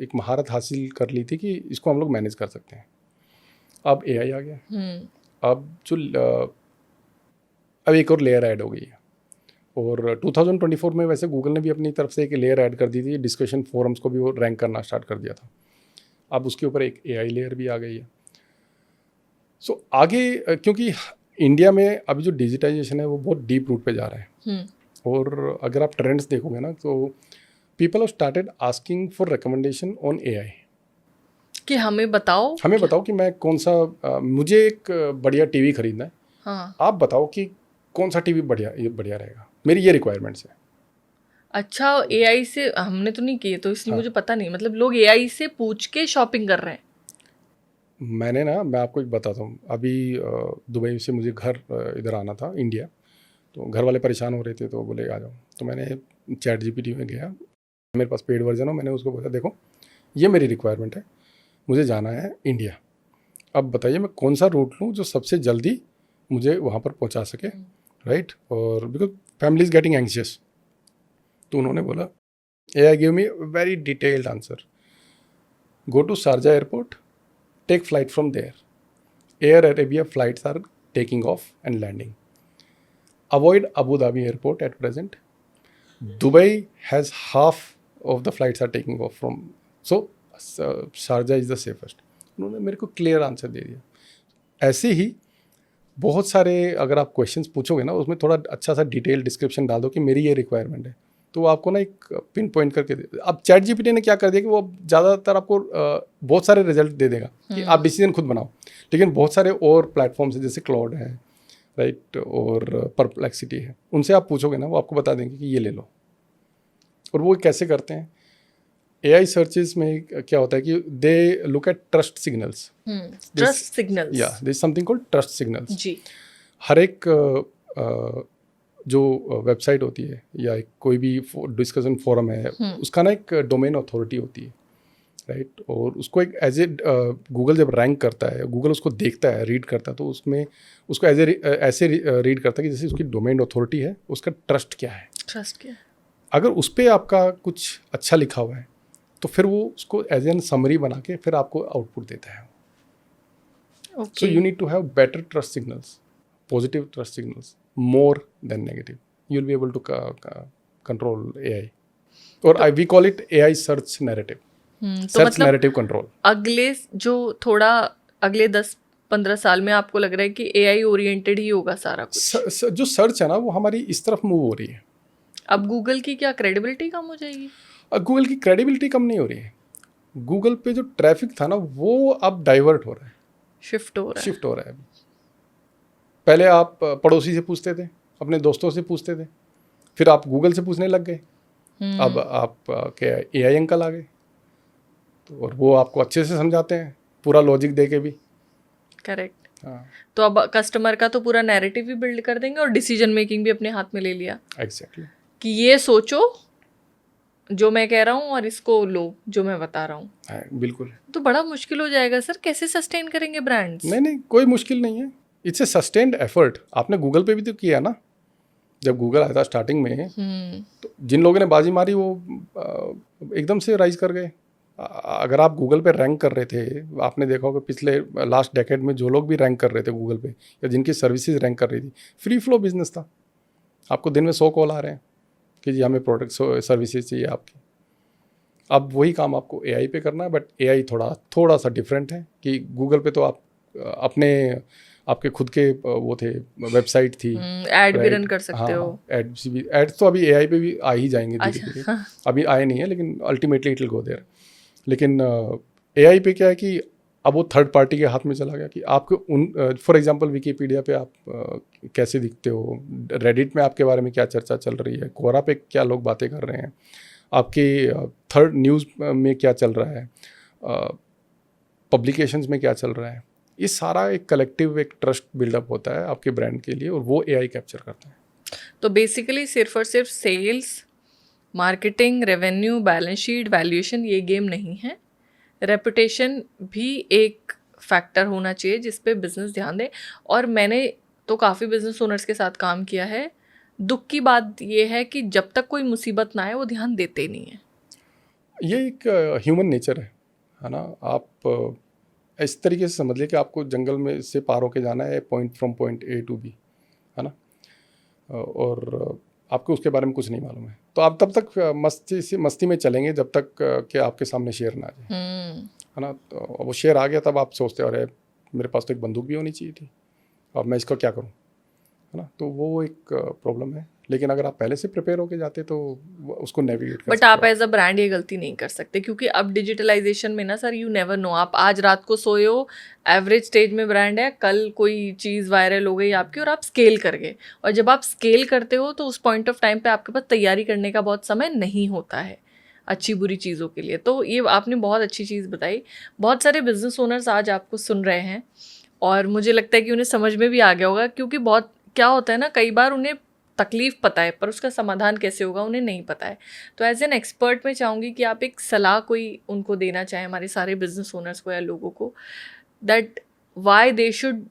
एक महारत हासिल कर ली थी कि इसको हम लोग मैनेज कर सकते हैं। अब एआई आ गया, अब एक और लेयर ऐड हो गई है, और 2024 में वैसे गूगल ने भी अपनी तरफ से एक लेयर ऐड कर दी थी, डिस्कशन फोरम्स को भी वो रैंक करना स्टार्ट कर दिया था। अब उसके ऊपर एक एआई लेयर भी आ गई है। सो आगे क्योंकि इंडिया में अभी जो डिजिटाइजेशन है वो बहुत डीप रूट पे जा रहा है, और अगर आप ट्रेंड्स देखोगे ना तो people have started asking for recommendation on AI, कि हमें बताओ कि मैं कौन सा मुझे एक बढ़िया टीवी खरीदना है, हाँ। आप बताओ कि कौन सा टीवी बढ़िया रहेगा, मेरी ये रिक्वायरमेंट्स है। अच्छा, एआई से हमने तो नहीं किए तो इसलिए हाँ। मुझे पता नहीं, मतलब लोग एआई से पूछ के शॉपिंग कर रहे हैं। मैं आपको एक बताता हूँ, अभी दुबई से मुझे घर इधर आना था इंडिया, तो घर वाले परेशान हो रहे थे, तो बोले आ जाओ, तो मैंने चैट जीपीटी में गया, मेरे पास पेड वर्जन हो, मैंने उसको बोला देखो ये मेरी रिक्वायरमेंट है, मुझे जाना है इंडिया, अब बताइए मैं कौन सा रूट लूँ जो सबसे जल्दी मुझे वहाँ पर पहुँचा सके, राइट, और because family is getting anxious. तो उन्होंने बोला AI give me very detailed answer, go to Sharjah airport, take flight from there. Air Arabia flights are taking off and landing. Avoid Abu Dhabi airport at present. Dubai has half of the flights are taking off from. So Sharjah is the safest. उन्होंने मेरे को clear answer दे दिया। ऐसे ही बहुत सारे अगर आप questions पूछोगे ना, उसमें थोड़ा अच्छा सा डिटेल डिस्क्रिप्शन डाल दो कि मेरी ये रिक्वायरमेंट है, तो वो आपको ना एक पिन पॉइंट करके दे। अब चैट जीपीटी ने क्या कर दिया कि वो ज़्यादातर आपको बहुत सारे रिजल्ट दे देगा कि आप डिसीजन खुद बनाओ, लेकिन बहुत सारे और प्लेटफॉर्म्स हैं जैसे क्लाउड है, राइट, और परप्लेक्सिटी है, उनसे आप पूछोगे ना वो आपको बता देंगे कि ये ले लो। और वो कैसे करते हैं, एआई सर्चेस में क्या होता है कि they look at trust signals, trust signals, या there is something called trust signals. जी। हर एक जो वेबसाइट होती है या कोई भी डिस्कशन फोरम है, उसका ना एक डोमेन अथॉरिटी होती है, राइट, और उसको एक एज ए गूगल जब रैंक करता है, गूगल उसको देखता है, रीड करता है, तो उसमें उसको एज ए ऐसे रीड करता है कि जैसे उसकी डोमेन अथॉरिटी है, उसका ट्रस्ट क्या है। अगर उस पर आपका कुछ अच्छा लिखा हुआ है तो फिर वो उसको एज एन समरी बना के फिर आपको आउटपुट देता है। So you need to have better trust signals, positive trust signals more than negative. You'll be able to control AI, or we call it AI search narrative. Search narrative control. अगले 10-15 साल में आपको लग रहा है कि AI ओरिएंटेड ही होगा सारा कुछ? जो सर्च है ना वो हमारी इस तरफ मूव हो रही है। अब गूगल की क्या क्रेडिबिलिटी कम हो जाएगी? गूगल की क्रेडिबिलिटी कम नहीं हो रही है, गूगल पे जो ट्रैफिक था ना वो अब डाइवर्ट हो रहा है, शिफ्ट हो रहा है। पहले आप पड़ोसी से पूछते थे, अपने दोस्तों से पूछते थे, फिर आप गूगल से पूछने लग गए, अब आप क्या एआई अंकल आ गए, तो और वो आपको अच्छे से समझाते हैं पूरा लॉजिक दे के भी। करेक्ट। हाँ। तो अब कस्टमर का तो पूरा नैरेटिव भी बिल्ड कर देंगे और डिसीजन मेकिंग भी अपने हाथ में ले लिया। एग्जैक्टली। कि ये सोचो जो मैं कह रहा हूँ और इसको लो जो मैं बता रहा हूँ। बिल्कुल। तो बड़ा मुश्किल हो जाएगा सर, कैसे सस्टेन करेंगे ब्रांड्स? नहीं, कोई मुश्किल नहीं है, इट्स ए सस्टेन्ड एफर्ट। आपने गूगल पे भी तो किया ना, जब गूगल आया था स्टार्टिंग में, तो जिन लोगों ने बाजी मारी वो एकदम से राइज कर गए। अगर आप गूगल पे रैंक कर रहे थे, आपने देखा होगा पिछले लास्ट डेकेड में जो लोग भी रैंक कर रहे थे गूगल पे या जिनकी सर्विसेज रैंक कर रही थी, फ्री फ्लो बिजनेस था। आपको दिन में 100 कॉल आ रहे हैं कि जी हमें प्रोडक्ट सर्विसेज चाहिए आपकी। अब वही काम आपको एआई पे करना है, बट एआई थोड़ा सा डिफरेंट है कि गूगल पे तो आप आपके खुद के वो थे, वेबसाइट थी, ऐड भी रन कर सकते हो। एड तो अभी एआई पे भी आ ही जाएंगे धीरे-धीरे। अभी आए नहीं है लेकिन ultimately it will go there. लेकिन एआई पे क्या है कि अब वो थर्ड पार्टी के हाथ में चला गया कि आपको फॉर एग्जांपल विकिपीडिया पे आप कैसे दिखते हो, रेडिट में आपके बारे में क्या चर्चा चल रही है, कोरा पे क्या लोग बातें कर रहे हैं, आपके थर्ड न्यूज़ में क्या चल रहा है, पब्लिकेशंस में क्या चल रहा है, ये सारा एक कलेक्टिव एक ट्रस्ट बिल्डअप होता है आपके ब्रांड के लिए और वो एआई कैप्चर करता है। तो बेसिकली सिर्फ और सिर्फ sales, marketing, revenue, balance sheet, valuation ये गेम नहीं है, रेपुटेशन भी एक फैक्टर होना चाहिए जिस पे बिजनेस ध्यान दे। और मैंने तो काफ़ी बिजनेस ओनर्स के साथ काम किया है, दुख की बात ये है कि जब तक कोई मुसीबत ना आए वो ध्यान देते ही नहीं है। ये एक ह्यूमन नेचर है ना। आप इस तरीके से समझ लिए कि आपको जंगल में से पार होके जाना है पॉइंट ए टू बी, है ना, और आपको उसके बारे में कुछ नहीं मालूम है, तो आप तब तक मस्ती में चलेंगे जब तक कि आपके सामने शेर ना आ जाए, है ना। तो वो शेर आ गया तब आप सोचते हो अरे मेरे पास तो एक बंदूक भी होनी चाहिए थी, अब मैं इसका क्या करूं, है ना। तो वो एक प्रॉब्लम है, लेकिन अगर आप पहले से प्रिपेयर होके जाते तो उसको नेविगेट कर बट आप एज अ ब्रांड ये गलती नहीं कर सकते, क्योंकि अब डिजिटलाइजेशन में ना सर यू नेवर नो, आप आज रात को सोए हो, एवरेज स्टेज में ब्रांड है, कल कोई चीज़ वायरल हो गई आपकी और आप स्केल कर गए, और जब आप स्केल करते हो तो उस पॉइंट ऑफ टाइम पे आपके पास तैयारी करने का बहुत समय नहीं होता है अच्छी बुरी चीज़ों के लिए। तो ये आपने बहुत अच्छी चीज़ बताई। बहुत सारे बिजनेस ओनर्स आज आपको सुन रहे हैं और मुझे लगता है कि उन्हें समझ में भी आ गया होगा, क्योंकि बहुत क्या होता है ना, कई बार उन्हें तकलीफ़ पता है पर उसका समाधान कैसे होगा उन्हें नहीं पता है। तो एज एन एक्सपर्ट मैं चाहूँगी कि आप एक सलाह कोई उनको देना चाहें, हमारे सारे बिजनेस ओनर्स को या लोगों को, that why they should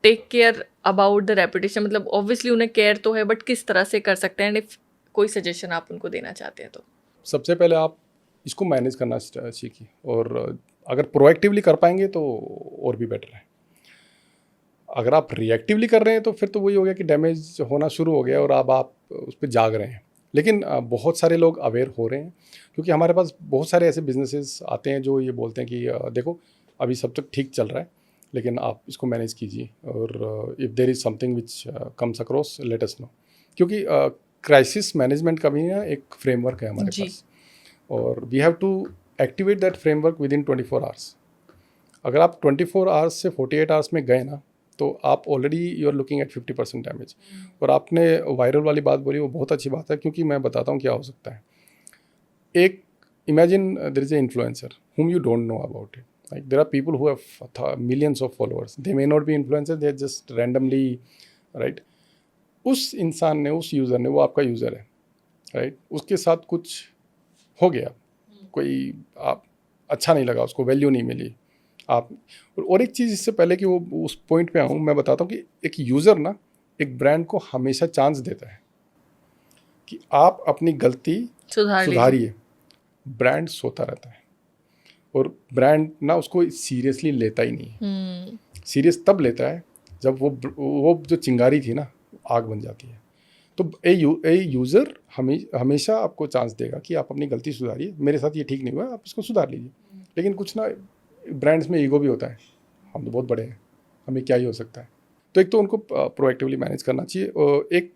take care about the reputation. मतलब ऑब्वियसली उन्हें केयर तो है, बट किस तरह से कर सकते हैं, एंड इफ कोई सजेशन आप उनको देना चाहते हैं तो। सबसे पहले आप इसको मैनेज करना सीखिए, और अगर प्रोएक्टिवली कर पाएंगे तो और भी बेटर है। अगर आप रिएक्टिवली कर रहे हैं तो फिर तो वही हो गया कि डैमेज होना शुरू हो गया और अब आप उस पर जाग रहे हैं। लेकिन बहुत सारे लोग अवेयर हो रहे हैं, क्योंकि हमारे पास बहुत सारे ऐसे बिजनेसेस आते हैं जो ये बोलते हैं कि देखो अभी सब तक ठीक चल रहा है, लेकिन आप इसको मैनेज कीजिए, और if there is something which comes across let us know. क्योंकि क्राइसिस मैनेजमेंट का भी ना एक फ्रेमवर्क है हमारे पास, और we have to activate that framework within 24 hours. अगर आप 24 आवर्स से 48 आवर्स में गए ना, तो आप already you are looking at 50% damage. और आपने वायरल वाली बात बोली, वो बहुत अच्छी बात है, क्योंकि मैं बताता हूँ क्या हो सकता है। एक imagine there is a influencer whom you don't know about it. Like there are people who have millions of followers. They may not be influencers, they are just randomly, right? उस इंसान ने, उस यूज़र ने, वो आपका user है, right, उसके साथ कुछ हो गया, कोई आप अच्छा नहीं लगा, उसको वैल्यू नहीं मिली, आप। और एक चीज़ इससे पहले कि वो उस पॉइंट पे आऊँ, मैं बताता हूँ कि एक यूज़र ना एक ब्रांड को हमेशा चांस देता है कि आप अपनी गलती सुधारिए। ब्रांड सोता रहता है, और ब्रांड ना उसको सीरियसली लेता ही नहीं है। सीरियस तब लेता है जब वो जो चिंगारी थी ना आग बन जाती है। तो ए यूज़र हमेशा आपको चांस देगा कि आप अपनी गलती सुधारिए, मेरे साथ ये ठीक नहीं हुआ, आप इसको सुधार लीजिए। लेकिन कुछ ना ब्रांड्स में ईगो भी होता है, हम तो बहुत बड़े हैं, हमें क्या ही हो सकता है। तो एक तो उनको प्रोएक्टिवली मैनेज करना चाहिए, और एक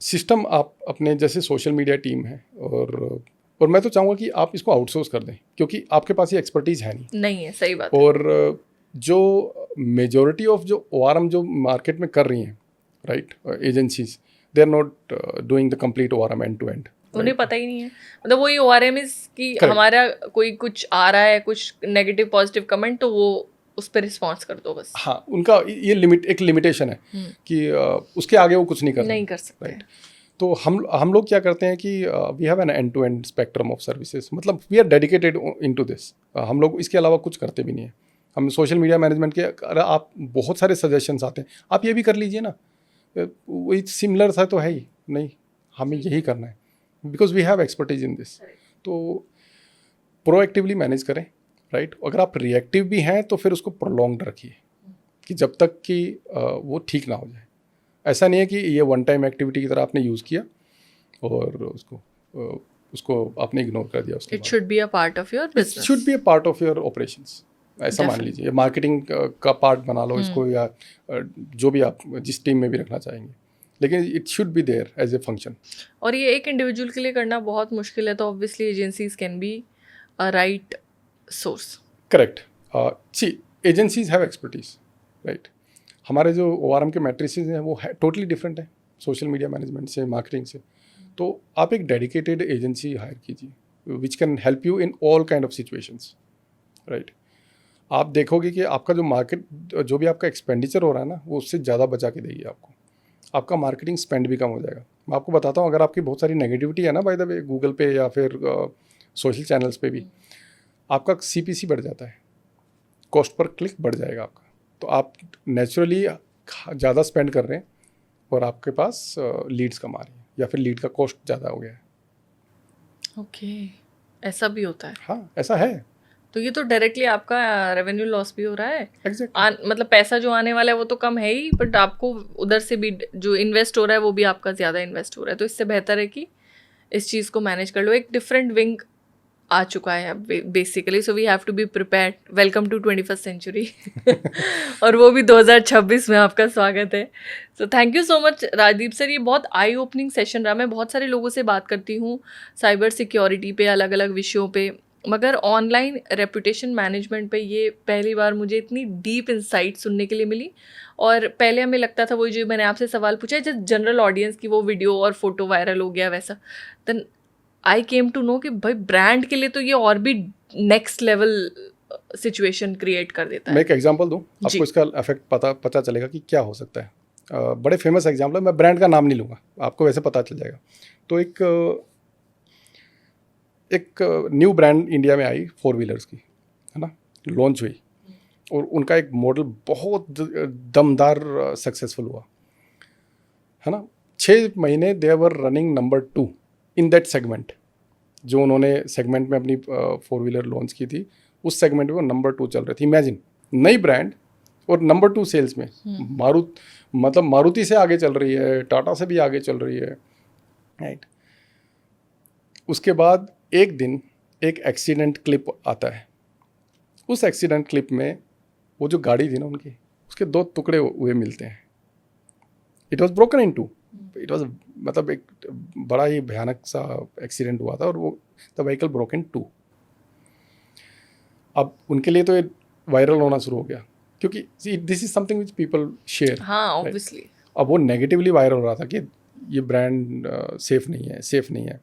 सिस्टम आप अपने जैसे सोशल मीडिया टीम है, और मैं तो चाहूँगा कि आप इसको आउटसोर्स कर दें, क्योंकि आपके पास ये एक्सपर्टीज़ है नहीं है। सही बात और जो मेजॉरिटी ऑफ जो ORM जो मार्केट में कर रही हैं, right, agencies, they are not doing the complete ORM end to end. उन्हें पता ही नहीं है, मतलब वही ORM कि हमारा कोई कुछ आ रहा है, कुछ नेगेटिव पॉजिटिव कमेंट, तो वो उस पर रिस्पॉन्स कर दो बस। हाँ, उनका ये एक लिमिटेशन है कि उसके आगे वो कुछ नहीं कर सकते, राइट। तो हम लोग क्या करते हैं कि we have an end to end spectrum of services, मतलब we are dedicated into this. हम लोग इसके अलावा कुछ करते भी नहीं है। हम सोशल मीडिया मैनेजमेंट के, अगर आप बहुत सारे सजेशंस आते हैं, आप ये भी कर लीजिए ना, वही सिमिलर था तो है ही नहीं, हमें यही करना है, because we have expertise in this. तो प्रोएक्टिवली मैनेज करें, राइट। अगर आप रिएक्टिव भी हैं तो फिर उसको प्रोलॉन्ग्ड रखिए कि जब तक कि वो ठीक ना हो जाए। ऐसा नहीं है कि ये वन टाइम एक्टिविटी की तरह आपने यूज़ किया और उसको आपने इग्नोर कर दिया। It should be a part of your business, should be a part of your operations, ऐसा मान लीजिए। मार्केटिंग का पार्ट बना लो इसको, या जो भी आप जिस टीम में भी रखना चाहेंगे, लेकिन it should be there as a function. और ये एक इंडिविजुअल के लिए करना बहुत मुश्किल है, तो obviously agencies can be a right source. Correct. See, agencies have expertise, right. हमारे जो ORM के मैट्रिसेस हैं वो टोटली डिफरेंट है सोशल मीडिया मैनेजमेंट से, मार्केटिंग से। तो आप एक डेडिकेटेड एजेंसी हायर कीजिए which can help you in all kind of situations, right. आप देखोगे कि आपका जो मार्केट, जो भी आपका एक्सपेंडिचर हो रहा है ना, वो उससे ज़्यादा बचा के देगी आपको। आपका मार्केटिंग स्पेंड भी कम हो जाएगा। मैं आपको बताता हूँ, अगर आपकी बहुत सारी नेगेटिविटी है ना बाय द वे गूगल पे या फिर सोशल चैनल्स पे भी, आपका CPC बढ़ जाता है, कॉस्ट पर क्लिक बढ़ जाएगा आपका। तो आप नेचुरली ज़्यादा स्पेंड कर रहे हैं और आपके पास लीड्स कम आ रही हैं, या फिर लीड का कॉस्ट ज़्यादा हो गया है। ओके, ऐसा भी होता है। हाँ, ऐसा है। तो ये तो डायरेक्टली आपका रेवेन्यू लॉस भी हो रहा है। एग्जैक्टली। मतलब पैसा जो आने वाला है वो तो कम है ही, बट आपको उधर से भी जो इन्वेस्ट हो रहा है वो भी आपका ज़्यादा इन्वेस्ट हो रहा है। तो इससे बेहतर है कि इस चीज़ को मैनेज कर लो। एक डिफरेंट विंग आ चुका है basically, so we have to be prepared. Welcome to 21st century और वो भी 2026 में आपका स्वागत है। So thank you so much Rajdeep sir, ये बहुत आई ओपनिंग सेशन रहा। मैं बहुत सारे लोगों से बात करती हूँ साइबर सिक्योरिटी पे, अलग अलग विषयों पे, मगर ऑनलाइन रेपुटेशन मैनेजमेंट पे ये पहली बार मुझे इतनी डीप इंसाइट सुनने के लिए मिली। और पहले हमें लगता था वही जो मैंने आपसे सवाल पूछा, जस्ट जनरल ऑडियंस की वो वीडियो और फोटो वायरल हो गया वैसा, then I came to know कि भाई ब्रांड के लिए तो ये और भी नेक्स्ट लेवल सिचुएशन क्रिएट कर देता है। मैं एक एग्जांपल दूं जी। आपको, इसका इफेक्ट पता चलेगा कि क्या हो सकता है। बड़े फेमस एग्जांपल है, मैं ब्रांड का नाम नहीं लूँगा, आपको वैसे पता चल जाएगा। तो एक न्यू ब्रांड इंडिया में आई 4 व्हीलर्स की, है ना, लॉन्च हुई, और उनका एक मॉडल बहुत दमदार सक्सेसफुल हुआ, है ना। 6 महीने they were running number 2 in that segment. जो उन्होंने सेगमेंट में अपनी 4 व्हीलर लॉन्च की थी, उस सेगमेंट में वो नंबर 2 चल रही थी। इमेजिन, नई ब्रांड और नंबर 2 सेल्स में। मारुति से आगे चल रही है, टाटा से भी आगे चल रही है, राइट। उसके बाद एक दिन एक एक्सीडेंट क्लिप आता है। उस एक्सीडेंट क्लिप में वो जो गाड़ी थी ना उनकी, उसके 2 टुकड़े हुए मिलते हैं। It was broken in 2। It was, मतलब एक बड़ा ही भयानक सा एक्सीडेंट हुआ था, और वो द व्हीकल ब्रोक इन 2। अब उनके लिए तो ये वायरल होना शुरू हो गया, क्योंकि this is something which people share. हाँ, ऑब्वियसली। अब वो नेगेटिवली वायरल हो रहा था कि ये ब्रांड सेफ नहीं है।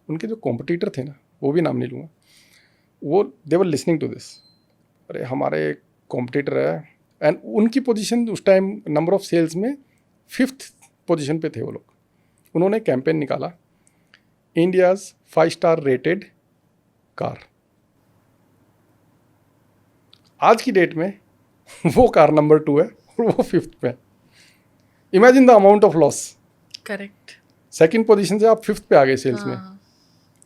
उनके जो कॉम्पिटिटर थे ना, वो भी नाम नहीं लूँगा, वो दे वर लिसनिंग टू दिस, अरे हमारे कॉम्पिटिटर है, एंड उनकी पोजीशन उस टाइम नंबर ऑफ सेल्स में 5th पोजीशन पे थे वो लोग। उन्होंने कैंपेन निकाला, इंडियाज़ 5 स्टार रेटेड कार। आज की डेट में वो कार नंबर 2 है और वो 5th पे है। Imagine the amount of loss. Correct. 2nd position से आप 5th पे आ गए सेल्स में,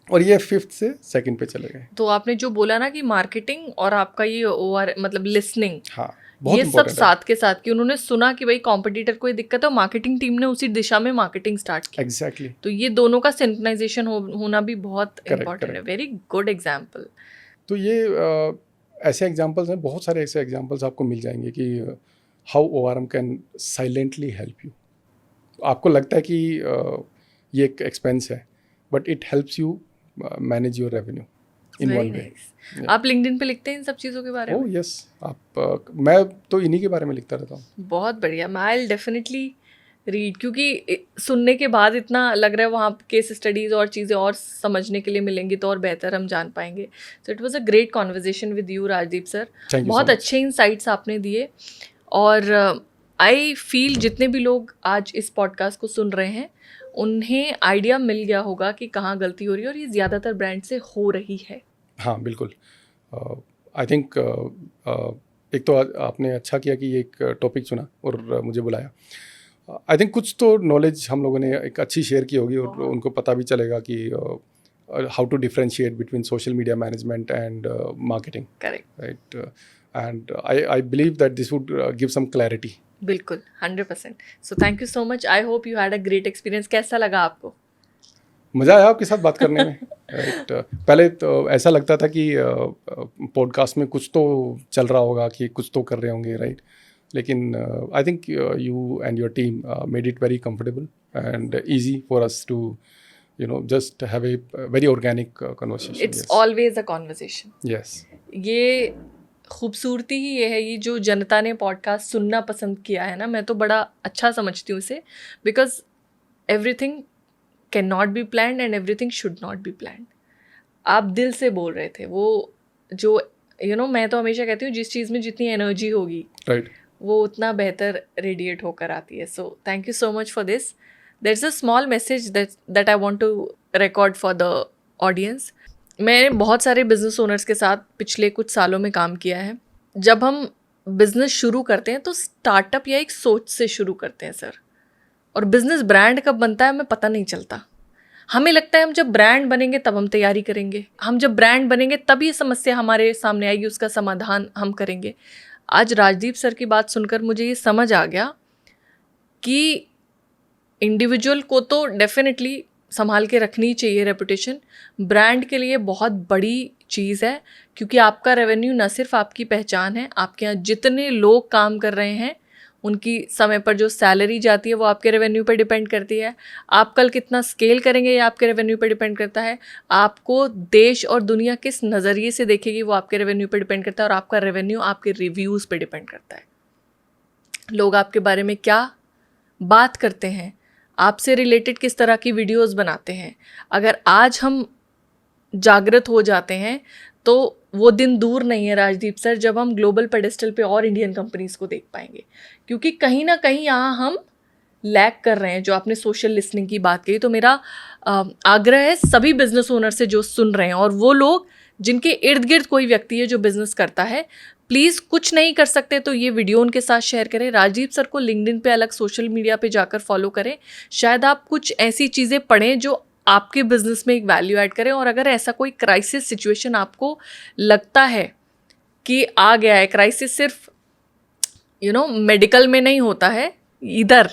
और ये 5th से 2nd पे चले गए। तो आपने जो बोला ना कि मार्केटिंग और आपका ये ओवर मतलब लिसनिंग, हाँ, बहुत ये सब important है। साथ के साथ कि उन्होंने सुना कि भाई कॉम्पिटिटर को ये दिक्कत है, मार्केटिंग टीम ने उसी दिशा में मार्केटिंग स्टार्ट की। एग्जैक्टली। तो ये दोनों का सिंक्रोनाइजेशन होना भी बहुत Correct, इंपॉर्टेंट है। Very good example. तो ये ऐसे एग्जांपल्स हैं, बहुत सारे ऐसे एग्जांपल्स आपको मिल जाएंगे कि how ORM can silently help you. आपको लगता है कि ये एक एक्सपेंस है, but it helps you manage your revenue in one way. आप लिंक्डइन पे लिखते हैं इन सब चीज़ों के बारे में? ओह यस, मैं तो इन्हीं के बारे में लिखता रहता हूँ। बहुत बढ़िया। मैं आई डेफिनेटली रीड, क्योंकि सुनने के बाद इतना लग रहा है वहाँ केस स्टडीज़ और चीज़ें और समझने के लिए मिलेंगी तो और बेहतर हम जान पाएंगे। So it was a great conversation with you Rajdeep sir. बहुत अच्छे इंसाइट्स आपने दिए, और आई फील जितने भी लोग आज इस पॉडकास्ट को सुन रहे हैं उन्हें आइडिया मिल गया होगा कि कहाँ गलती हो रही है, और ये ज़्यादातर ब्रांड से हो रही है। हाँ बिल्कुल। आई थिंक एक तो आपने अच्छा किया कि ये एक टॉपिक चुना और मुझे बुलाया। आई थिंक कुछ तो नॉलेज हम लोगों ने एक अच्छी शेयर की होगी, और उनको पता भी चलेगा कि how to differentiate between social media management and marketing. Correct, right. And I believe that this would give some clarity. बिल्कुल, 100%। So thank you so much. I hope you had a great experience. कैसा लगा आपको? मज़ा आया आपके साथ बात करने में। राइट। पहले तो ऐसा लगता था कि पॉडकास्ट में कुछ तो चल रहा होगा, कि कुछ तो कर रहे होंगे, राइट। लेकिन I think you and your team made it very comfortable and easy for us to just have a very organic conversation. It's always a conversation. Yes. ये खूबसूरती ही ये है, ये जो जनता ने पॉडकास्ट सुनना पसंद किया है ना, मैं तो बड़ा अच्छा समझती हूँ इसे, because everything can not be planned and everything should not be planned. आप दिल से बोल रहे थे, वो जो मैं तो हमेशा कहती हूँ जिस चीज़ में जितनी एनर्जी होगी Right. वो उतना बेहतर रेडिएट होकर आती है. So thank you so much for this. There is a small message that I want to record for the audience. मैंने बहुत सारे बिजनेस ओनर्स के साथ पिछले कुछ सालों में काम किया है. जब हम बिजनेस शुरू करते हैं तो स्टार्टअप या एक सोच से शुरू करते हैं सर, और बिजनेस ब्रांड कब बनता है हमें पता नहीं चलता. हमें लगता है हम जब ब्रांड बनेंगे तब हम तैयारी करेंगे, हम जब ब्रांड बनेंगे तब ये समस्या हमारे सामने आएगी, उसका समाधान हम करेंगे. आज राजदीप सर की बात सुनकर मुझे ये समझ आ गया कि इंडिविजुअल को तो डेफिनेटली संभाल के रखनी चाहिए रेपुटेशन. ब्रांड के लिए बहुत बड़ी चीज़ है, क्योंकि आपका रेवेन्यू न सिर्फ आपकी पहचान है, आपके यहाँ जितने लोग काम कर रहे हैं उनकी समय पर जो सैलरी जाती है वो आपके रेवेन्यू पर डिपेंड करती है. आप कल कितना स्केल करेंगे ये आपके रेवेन्यू पर डिपेंड करता है. आपको देश और दुनिया किस नज़रिए से देखेगी वो आपके रेवेन्यू पर डिपेंड करता है, और आपका रेवेन्यू आपके रिव्यूज़ पर डिपेंड करता है. लोग आपके बारे में क्या बात करते हैं, आपसे रिलेटेड किस तरह की वीडियोस बनाते हैं. अगर आज हम जागृत हो जाते हैं तो वो दिन दूर नहीं है राजदीप सर जब हम ग्लोबल पेडेस्टल पे और इंडियन कंपनीज को देख पाएंगे, क्योंकि कहीं ना कहीं यहाँ हम लैग कर रहे हैं. जो आपने सोशल लिसनिंग की बात कही, तो मेरा आग्रह है सभी बिजनेस ओनर से जो सुन रहे हैं, और वो लोग जिनके इर्द गिर्द कोई व्यक्ति है जो बिजनेस करता है, प्लीज़ कुछ नहीं कर सकते तो ये वीडियो उनके साथ शेयर करें. राजदीप सर को लिंक्डइन पे अलग सोशल मीडिया पे जाकर फॉलो करें. शायद आप कुछ ऐसी चीज़ें पढ़ें जो आपके बिजनेस में एक वैल्यू ऐड करें. और अगर ऐसा कोई क्राइसिस सिचुएशन आपको लगता है कि आ गया है, क्राइसिस सिर्फ मेडिकल में नहीं होता है, इधर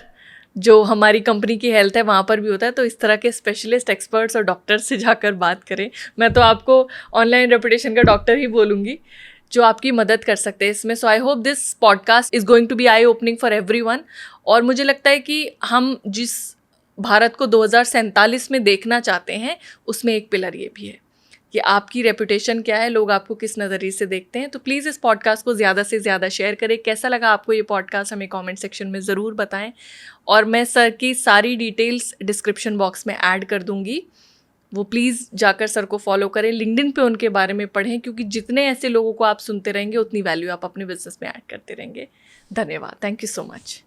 जो हमारी कंपनी की हेल्थ है वहाँ पर भी होता है, तो इस तरह के स्पेशलिस्ट एक्सपर्ट्स और डॉक्टर से जाकर बात करें. मैं तो आपको ऑनलाइन रेपुटेशन का डॉक्टर ही बोलूँगी जो आपकी मदद कर सकते हैं इसमें. So I hope this podcast is going to be eye opening for everyone. और मुझे लगता है कि हम जिस भारत को 2047 में देखना चाहते हैं उसमें एक पिलर ये भी है कि आपकी रेपुटेशन क्या है, लोग आपको किस नज़रिए से देखते हैं. तो प्लीज़ इस पॉडकास्ट को ज़्यादा से ज़्यादा शेयर करें. कैसा लगा आपको ये पॉडकास्ट हमें कमेंट सेक्शन में ज़रूर बताएं. और मैं सर की सारी डिटेल्स डिस्क्रिप्शन बॉक्स में ऐड कर दूँगी, वो प्लीज़ जाकर सर को फॉलो करें. लिंक्डइन पे उनके बारे में पढ़ें, क्योंकि जितने ऐसे लोगों को आप सुनते रहेंगे उतनी वैल्यू आप अपने बिजनेस में ऐड करते रहेंगे. धन्यवाद. Thank you so much.